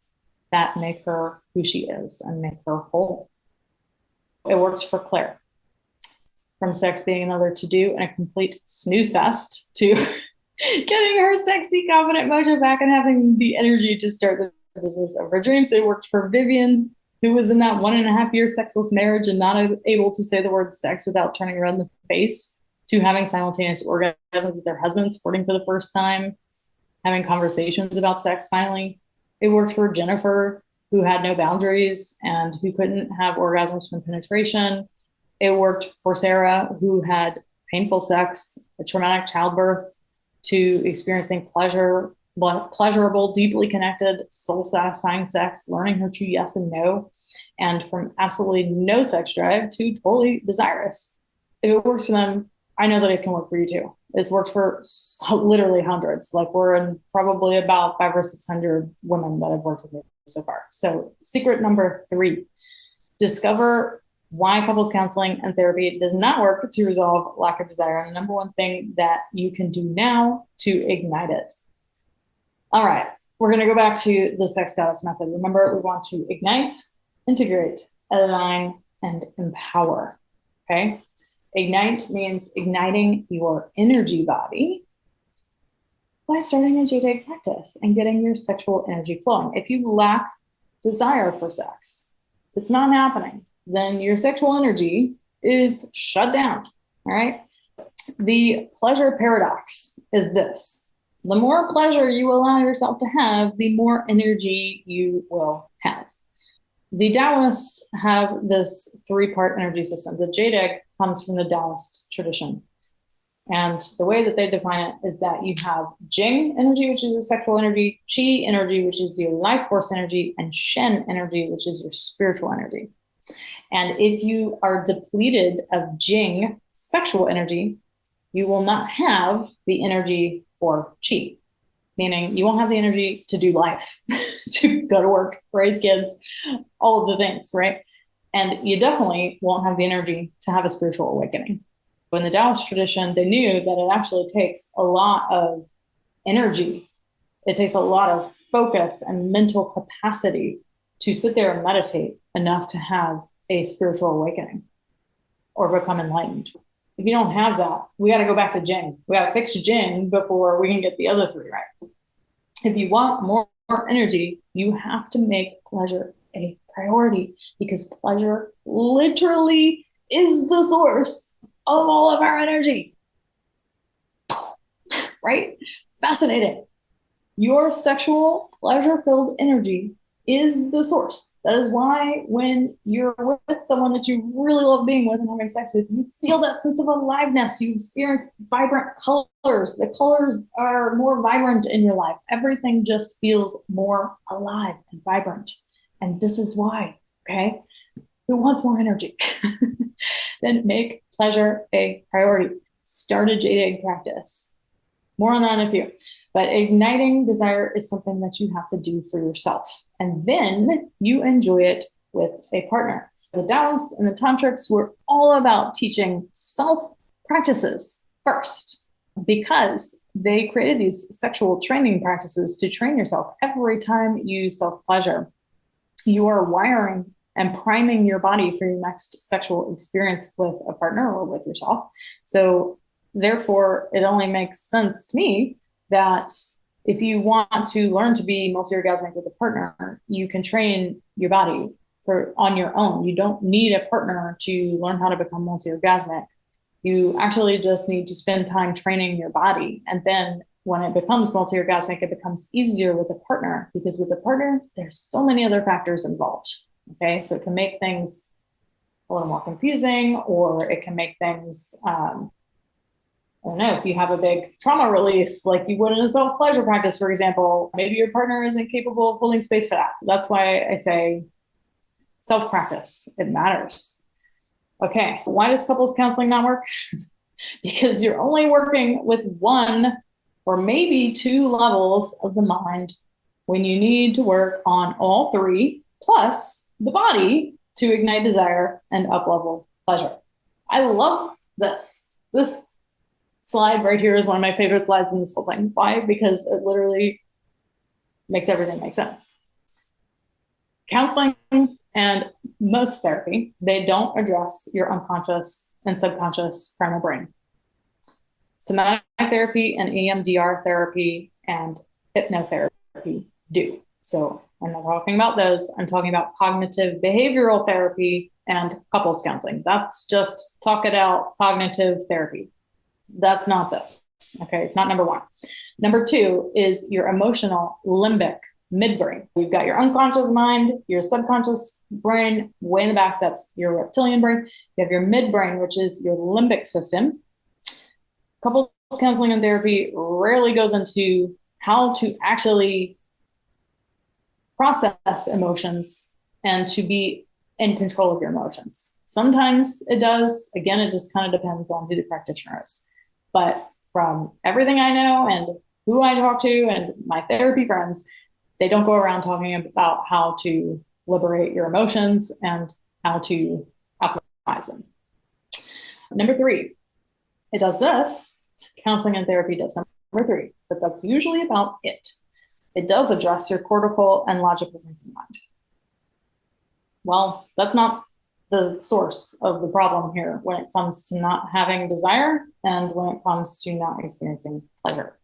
that make her who she is and make her whole. It works for Claire. From sex being another to-do and a complete snooze fest to getting her sexy, confident mojo back and having the energy to start the business of her dreams. It worked for Vivian, who was in that 1.5 year sexless marriage and not able to say the word sex without turning red in the face, to having simultaneous orgasms with their husband, sporting for the first time, having conversations about sex finally. It worked for Jennifer, who had no boundaries and who couldn't have orgasms from penetration. It worked for Sarah, who had painful sex, a traumatic childbirth, to experiencing pleasurable, deeply connected, soul satisfying sex, learning her true yes and no, and from absolutely no sex drive to totally desirous. If it works for them, I know that it can work for you too. It's worked for literally hundreds. Like we're in probably about 500 or 600 women that I've worked with so far. So secret number 3, discover why couples counseling and therapy does not work to resolve lack of desire. And the number one thing that you can do now to ignite it. All right, we're going to go back to the sex goddess method. Remember, we want to ignite, integrate, align, and empower. Okay. Ignite means igniting your energy body by starting a Jade Egg practice and getting your sexual energy flowing. If you lack desire for sex, it's not happening, then your sexual energy is shut down. All right. The pleasure paradox is this: the more pleasure you allow yourself to have, the more energy you will have. The Taoists have this 3-part energy system. The Jade Egg comes from the Taoist tradition. And the way that they define it is that you have Jing energy, which is a sexual energy, Qi energy, which is your life force energy, and Shen energy, which is your spiritual energy. And if you are depleted of Jing sexual energy, you will not have the energy for Qi, meaning you won't have the energy to do life, to go to work, raise kids, all of the things, right? And you definitely won't have the energy to have a spiritual awakening. In the Taoist tradition, they knew that it actually takes a lot of energy. It takes a lot of focus and mental capacity to sit there and meditate enough to have a spiritual awakening or become enlightened. If you don't have that, we got to go back to Jing. We got to fix Jing before we can get the other 3 right. If you want more energy, you have to make pleasure a priority, because pleasure literally is the source of all of our energy. Right? Fascinating. Your sexual pleasure-filled energy is the source. That is why when you're with someone that you really love being with and having sex with, you feel that sense of aliveness. You experience vibrant colors. The colors are more vibrant in your life. Everything just feels more alive and vibrant. And this is why, okay? Who wants more energy? Then make pleasure a priority. Start a Jade Egg practice. More on that in a few. But igniting desire is something that you have to do for yourself. And then you enjoy it with a partner. The Taoists and the Tantrics were all about teaching self practices first, because they created these sexual training practices to train yourself. Every time you self pleasure, you are wiring and priming your body for your next sexual experience with a partner or with yourself. So therefore, it only makes sense to me that if you want to learn to be multi-orgasmic with a partner, you can train your body on your own. You don't need a partner to learn how to become multi-orgasmic. You actually just need to spend time training your body. And then when it becomes multi-orgasmic, it becomes easier with a partner, because with a partner, there's so many other factors involved. Okay, so it can make things a little more confusing, or it can make things, I don't know, if you have a big trauma release, like you would in a self-pleasure practice, for example, maybe your partner isn't capable of holding space for that. That's why I say self-practice. It matters. Okay, so why does couples counseling not work? Because you're only working with one or maybe two levels of the mind, when you need to work on all three, plus the body, to ignite desire and up-level pleasure. I love this. This slide right here is one of my favorite slides in this whole thing. Why? Because it literally makes everything make sense. Counseling and most therapy, they don't address your unconscious and subconscious primal brain. Somatic therapy and EMDR therapy and hypnotherapy do. So I'm not talking about those. I'm talking about cognitive behavioral therapy and couples counseling. That's just talk it out cognitive therapy. That's not this. Okay, it's not number one. Number two is your emotional limbic midbrain. We've got your unconscious mind, your subconscious brain, way in the back, that's your reptilian brain. You have your midbrain, which is your limbic system. Couples counseling and therapy rarely goes into how to actually process emotions and to be in control of your emotions. Sometimes it does. Again, it just kind of depends on who the practitioner is. But from everything I know and who I talk to and my therapy friends, they don't go around talking about how to liberate your emotions and how to optimize them. Number three, it does this. Counseling and therapy does number three, but that's usually about it. It does address your cortical and logical thinking mind. Well, that's not the source of the problem here when it comes to not having desire and when it comes to not experiencing pleasure.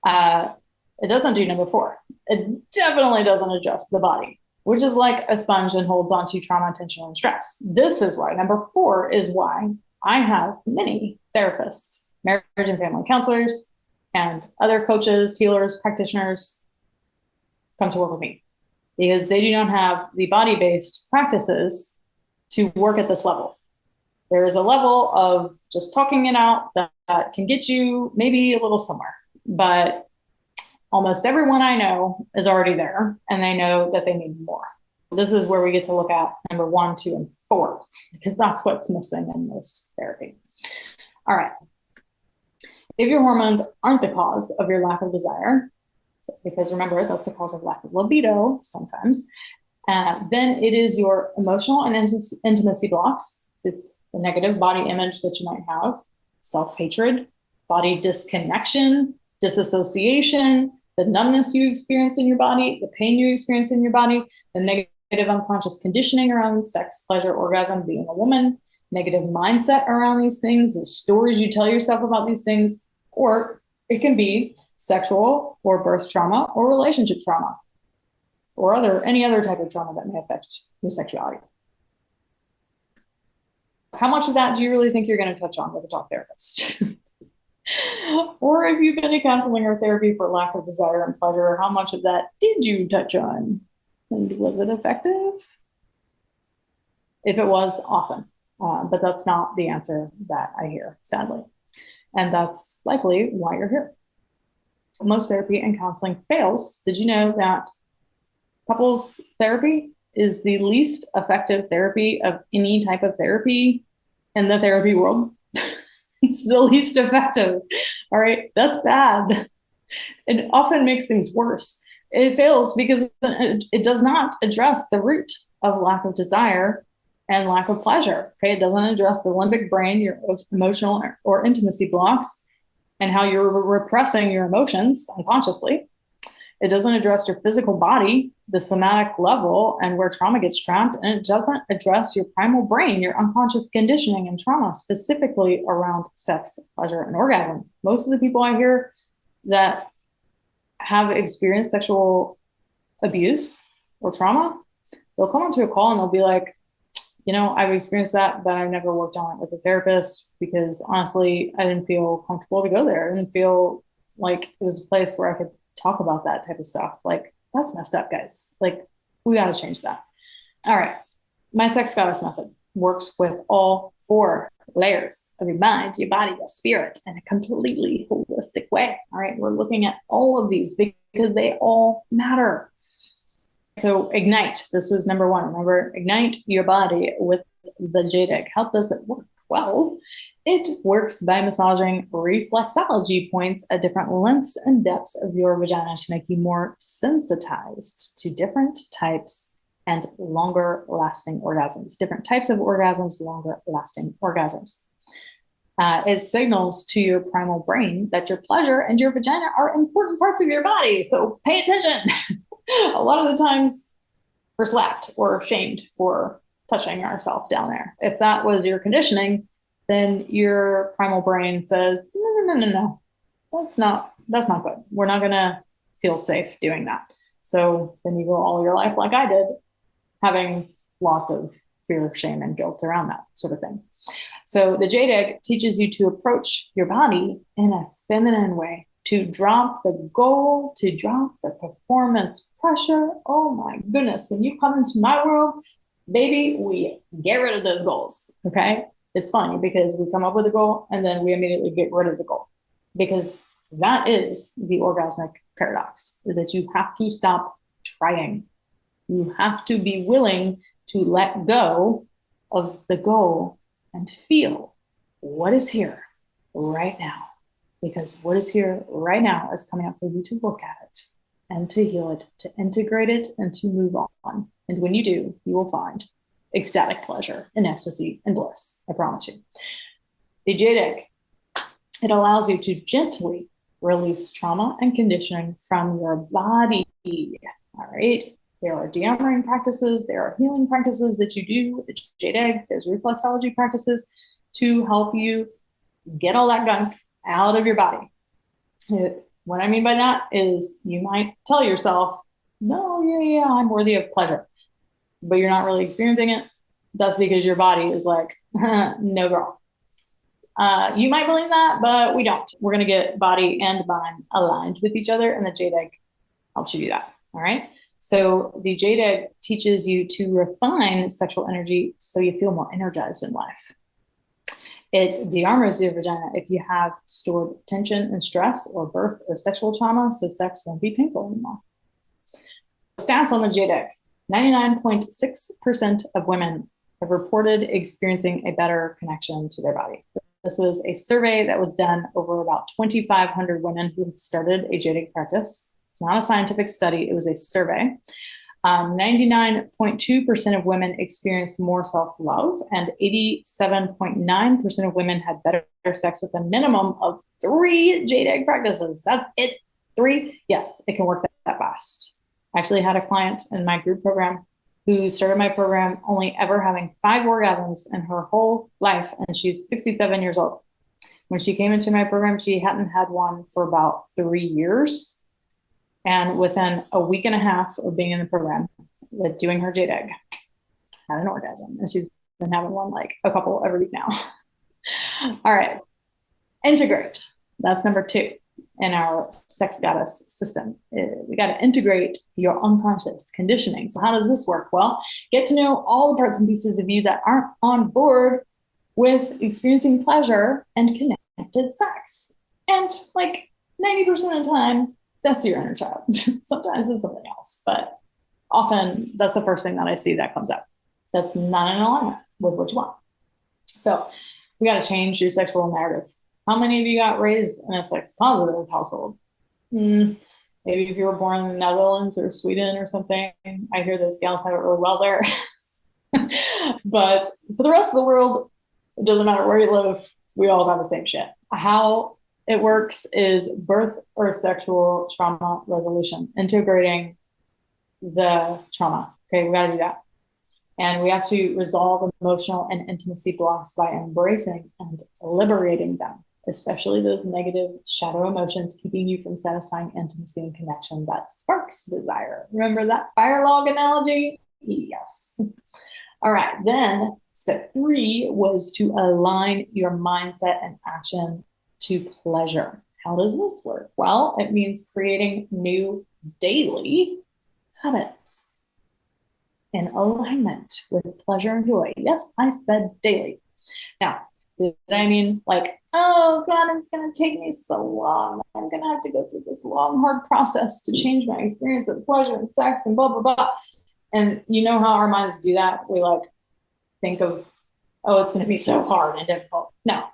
It doesn't do number four. It definitely doesn't adjust the body, which is like a sponge and holds onto trauma, tension, and stress. This is why number four is why I have many therapists, marriage and family counselors, and other coaches, healers, practitioners come to work with me, because they do not have the body-based practices to work at this level. There is a level of just talking it out that can get you maybe a little somewhere, but almost everyone I know is already there, and they know that they need more. This is where we get to look at number 1, 2, and 4, because that's what's missing in most therapy. All right. If your hormones aren't the cause of your lack of desire, because remember, that's the cause of lack of libido sometimes, then it is your emotional and intimacy blocks. It's the negative body image that you might have, self-hatred, body disconnection, disassociation, the numbness you experience in your body, the pain you experience in your body, the negative unconscious conditioning around sex, pleasure, orgasm, being a woman, negative mindset around these things, the stories you tell yourself about these things, or It can be sexual or birth trauma or relationship trauma or any other type of trauma that may affect your sexuality. How much of that do you really think you're going to touch on with a talk therapist? Or if you've been to counseling or therapy for lack of desire and pleasure, how much of that did you touch on? And was it effective? If it was, awesome. But that's not the answer that I hear, sadly. And that's likely why you're here. Most therapy and counseling fails. Did you know that couples therapy is the least effective therapy of any type of therapy in the therapy world? It's the least effective. All right, that's bad. It often makes things worse. It fails because it does not address the root of lack of desire and lack of pleasure. Okay, it doesn't address the limbic brain, your emotional or intimacy blocks, and how you're repressing your emotions unconsciously. It doesn't address your physical body, the somatic level, and where trauma gets trapped. And it doesn't address your primal brain, your unconscious conditioning and trauma, specifically around sex, pleasure, and orgasm. Most of the people I hear that have experienced sexual abuse or trauma, they'll come onto a call and they'll be like, I've experienced that, but I've never worked on it with a therapist because honestly, I didn't feel comfortable to go there. I didn't feel like it was a place where I could talk about that type of stuff. Like, that's messed up, guys. Like, we got to change that. All right. My sex goddess method works with all 4 layers of your mind, your body, your spirit in a completely holistic way. All right. We're looking at all of these because they all matter. So ignite. This was number 1. Remember, ignite your body with the Jade Egg. How does it work? Well, it works by massaging reflexology points at different lengths and depths of your vagina to make you more sensitized to different types and longer lasting orgasms. Different types of orgasms, longer lasting orgasms. It signals to your primal brain that your pleasure and your vagina are important parts of your body. So pay attention. A lot of the times we're slapped or shamed for touching ourselves down there. If that was your conditioning, then your primal brain says, no, that's not good. We're not going to feel safe doing that. So then you go all your life like I did, having lots of fear, shame, and guilt around that sort of thing. So the Jade Egg teaches you to approach your body in a feminine way, to drop the goal, to drop the performance pressure. Oh my goodness, when you come into my world, baby, we get rid of those goals, okay? It's funny because we come up with a goal and then we immediately get rid of the goal, because that is the orgasmic paradox, is that you have to stop trying. You have to be willing to let go of the goal and feel what is here right now. Because what is here right now is coming up for you to look at it and to heal it, to integrate it, and to move on. And when you do, you will find ecstatic pleasure and ecstasy and bliss. I promise you. The Jade Egg, it allows you to gently release trauma and conditioning from your body. All right. There are de-armoring practices. There are healing practices that you do with the Jade Egg. There's reflexology practices to help you get all that gunk out of your body. What I mean by that is you might tell yourself, no, yeah, I'm worthy of pleasure, but you're not really experiencing it. That's because your body is like, no, girl. You might believe that, but we don't. We're going to get body and mind aligned with each other, and the Jade Egg helps you do that. All right. So the Jade Egg teaches you to refine sexual energy so you feel more energized in life. It de-armors your vagina if you have stored tension and stress or birth or sexual trauma, so sex won't be painful anymore. Stats on the Jade Egg. 99.6% of women have reported experiencing a better connection to their body. This was a survey that was done over about 2,500 women who had started a Jade Egg practice. It's not a scientific study, it was a survey. 99.2% of women experienced more self-love, and 87.9% of women had better sex with a minimum of 3 Jade Egg practices. That's it. 3? Yes, it can work that fast. I actually had a client in my group program who started my program only ever having 5 orgasms in her whole life, and she's 67 years old. When she came into my program, she hadn't had one for about 3 years. And within a week and a half of being in the program, with doing her Jade Egg, had an orgasm. And she's been having one like a couple every week now. All right. Integrate. That's number 2 in our sex goddess system. We got to integrate your unconscious conditioning. So how does this work? Well, get to know all the parts and pieces of you that aren't on board with experiencing pleasure and connected sex. And like 90% of the time, that's your inner child. Sometimes it's something else, but often that's the first thing that I see that comes up. That's not in alignment with what you want. So we got to change your sexual narrative. How many of you got raised in a sex positive household? Maybe if you were born in the Netherlands or Sweden or something. I hear those gals have it really well there. But for the rest of the world, it doesn't matter where you live, we all got the same shit. How it works is birth or sexual trauma resolution, integrating the trauma. Okay, we got to do that. And we have to resolve emotional and intimacy blocks by embracing and liberating them, especially those negative shadow emotions keeping you from satisfying intimacy and connection that sparks desire. Remember that fire log analogy? Yes. All right. Then step 3 was to align your mindset and action to pleasure. How does this work? Well, it means creating new daily habits in alignment with pleasure and joy. Yes, I said daily. Now, did I mean like, oh God, it's going to take me so long. I'm going to have to go through this long, hard process to change my experience of pleasure and sex and blah, blah, blah. And you know how our minds do that? We like think of, oh, it's going to be so hard and difficult. No,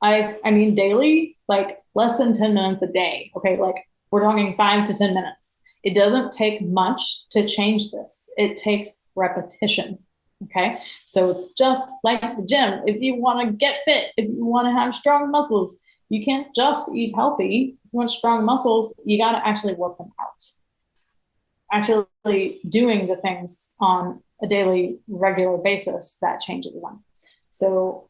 I mean daily, like less than 10 minutes a day. Okay, like we're talking 5 to 10 minutes. It doesn't take much to change this. It takes repetition. Okay. So it's just like the gym. If you want to get fit, if you want to have strong muscles, you can't just eat healthy. If you want strong muscles, you got to actually work them out. Actually doing the things on a daily, regular basis that change everyone. So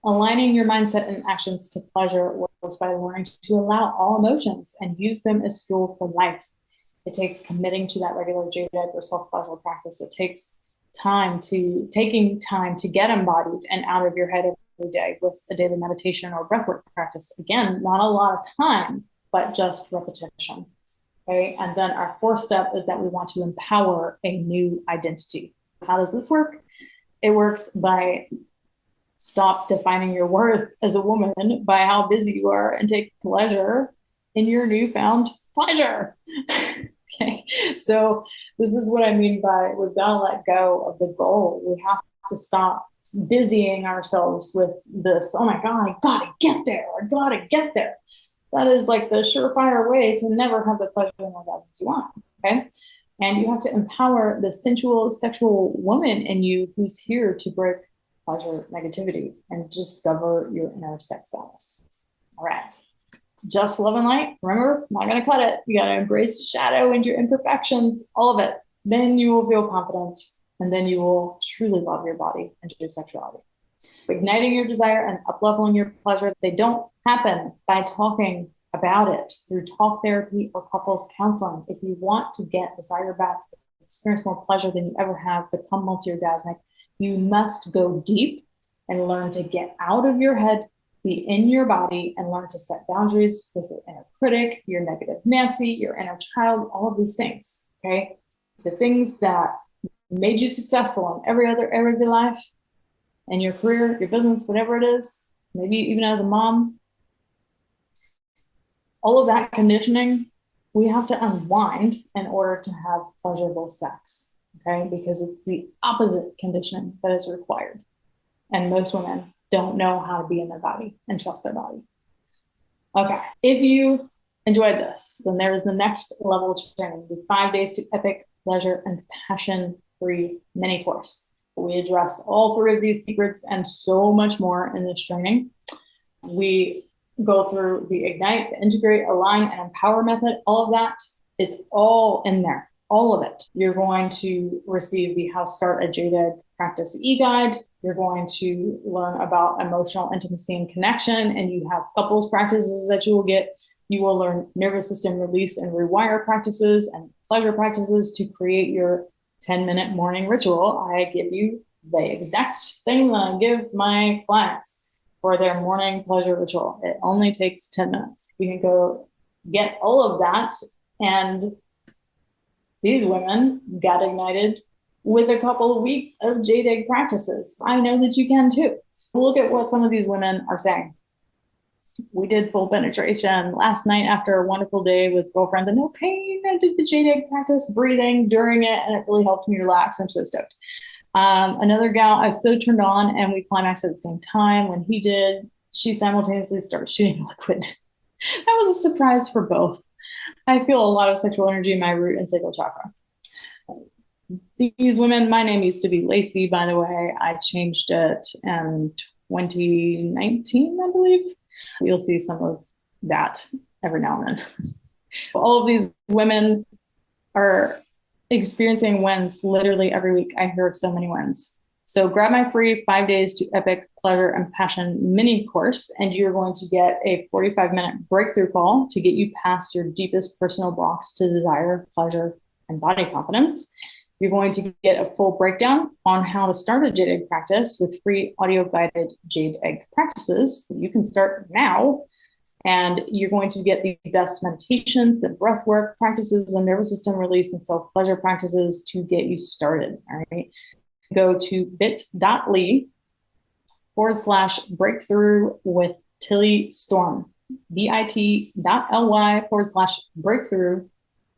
aligning your mindset and actions to pleasure works by learning to allow all emotions and use them as fuel for life. It takes committing to that regular Jade Egg or self-pleasure practice. It takes taking time to get embodied and out of your head every day with a daily meditation or breathwork practice. Again, not a lot of time, but just repetition. Okay. And then our 4th step is that we want to empower a new identity. How does this work? It works by stop defining your worth as a woman by how busy you are and take pleasure in your newfound pleasure. Okay, so this is what I mean by we've got to let go of the goal. We have to stop busying ourselves with this, oh my God, I gotta get there. I gotta get there. That is like the surefire way to never have the pleasure and orgasms you want. Okay. And you have to empower the sensual, sexual woman in you who's here to break pleasure negativity and discover your inner sex goddess. All right. Just love and light. Remember, not going to cut it. You got to embrace your shadow and your imperfections, all of it. Then you will feel confident, and then you will truly love your body and your sexuality. Igniting your desire and upleveling your pleasure, they don't happen by talking about it through talk therapy or couples counseling. If you want to get desire back, experience more pleasure than you ever have, become multi-orgasmic, you must go deep and learn to get out of your head, be in your body, and learn to set boundaries with your inner critic, your negative Nancy, your inner child, all of these things. Okay. The things that made you successful in every other area of your life and your career, your business, whatever it is, maybe even as a mom, all of that conditioning, we have to unwind in order to have pleasurable sex. Okay. Because it's the opposite conditioning that is required. And most women don't know how to be in their body and trust their body. Okay. If you enjoyed this, then there is the next level training, the 5 days to epic pleasure and passion-free mini course. We address all 3 of these secrets and so much more in this training. We go through the ignite, the integrate, align, and empower method, all of that. It's all in there. all of it. You're going to receive the How to Start a Jade Egg Practice e-guide. You're going to learn about emotional intimacy and connection, and you have couples practices that you will get. You will learn nervous system release and rewire practices and pleasure practices to create your 10-minute morning ritual. I give you the exact thing that I give my clients for their morning pleasure ritual. It only takes 10 minutes. You can go get all of that, and these women got ignited with a couple of weeks of Jade Egg practices. I know that you can too. Look at what some of these women are saying. We did full penetration last night after a wonderful day with girlfriends and no pain. I did the Jade Egg practice, breathing during it, and it really helped me relax. I'm so stoked. Another gal, I was so turned on, and we climaxed at the same time. When he did, she simultaneously started shooting liquid. That was a surprise for both. I feel a lot of sexual energy in my root and sacral chakra. These women, my name used to be Lacey, by the way. I changed it in 2019, I believe. You'll see some of that every now and then. All of these women are experiencing wins literally every week. I hear of so many wins. So grab my free 5 days to epic pleasure and passion mini course, and you're going to get a 45-minute breakthrough call to get you past your deepest personal blocks to desire, pleasure, and body confidence. You're going to get a full breakdown on how to start a Jade Egg practice with free audio guided Jade Egg practices. You can start now, and you're going to get the best meditations, the breath work practices, and nervous system release and self pleasure practices to get you started. All right. Go to bit.ly/breakthrough with Tilly Storm, bit.ly/breakthrough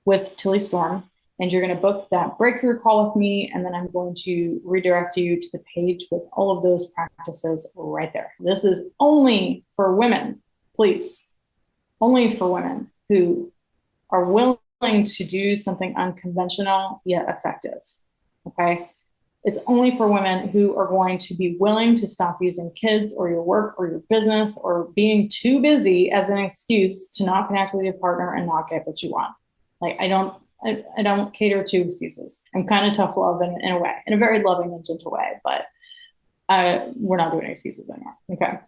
with Tilly Storm. And you're going to book that breakthrough call with me. And then I'm going to redirect you to the page with all of those practices right there. This is only for women, please. Only for women who are willing to do something unconventional yet effective. Okay. It's only for women who are going to be willing to stop using kids or your work or your business or being too busy as an excuse to not connect with your partner and not get what you want. Like, I don't cater to excuses. I'm kind of tough love in a way, in a very loving and gentle way, but we're not doing excuses anymore. Okay.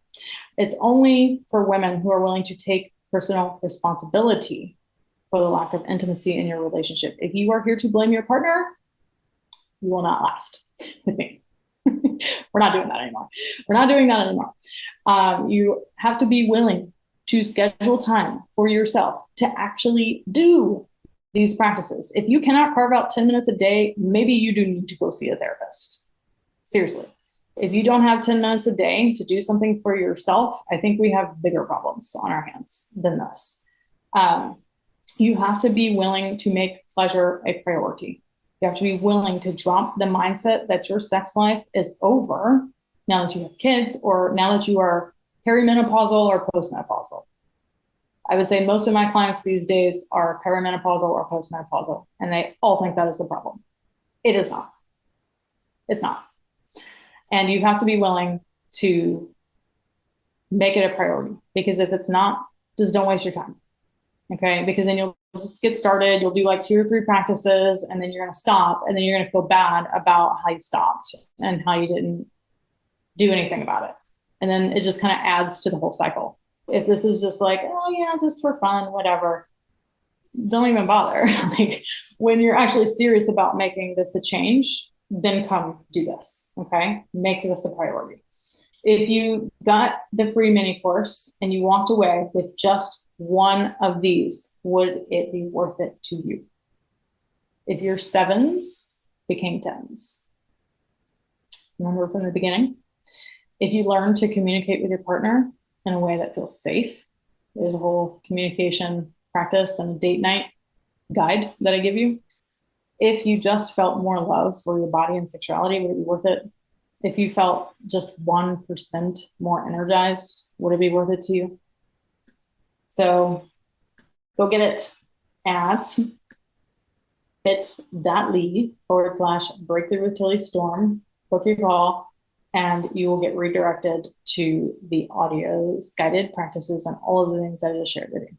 It's only for women who are willing to take personal responsibility for the lack of intimacy in your relationship. If you are here to blame your partner, you will not last with me. We're not doing that anymore. We're not doing that anymore. You have to be willing to schedule time for yourself to actually do these practices. If you cannot carve out 10 minutes a day, maybe you do need to go see a therapist. Seriously. If you don't have 10 minutes a day to do something for yourself, I think we have bigger problems on our hands than this. You have to be willing to make pleasure a priority. You have to be willing to drop the mindset that your sex life is over now that you have kids or now that you are perimenopausal or postmenopausal. I would say most of my clients these days are perimenopausal or postmenopausal, and they all think that is the problem. It is not. It's not. And you have to be willing to make it a priority, because if it's not, just don't waste your time. Okay. Because then you'll just get started. You'll do like 2 or 3 practices, and then you're going to stop, and then you're going to feel bad about how you stopped and how you didn't do anything about it. And then it just kind of adds to the whole cycle. If this is just like, oh yeah, just for fun, whatever, don't even bother. Like, when you're actually serious about making this a change, then come do this. Okay. Make this a priority. If you got the free mini course and you walked away with just one of these, would it be worth it to you? If your 7s became 10s, remember from the beginning, if you learn to communicate with your partner in a way that feels safe, there's a whole communication practice and a date night guide that I give you. If you just felt more love for your body and sexuality, would it be worth it? If you felt just 1% more energized, would it be worth it to you? So go get it at bit.ly/breakthrough with Tilly Storm, book your call, and you will get redirected to the audios, guided practices, and all of the things that I just shared with you.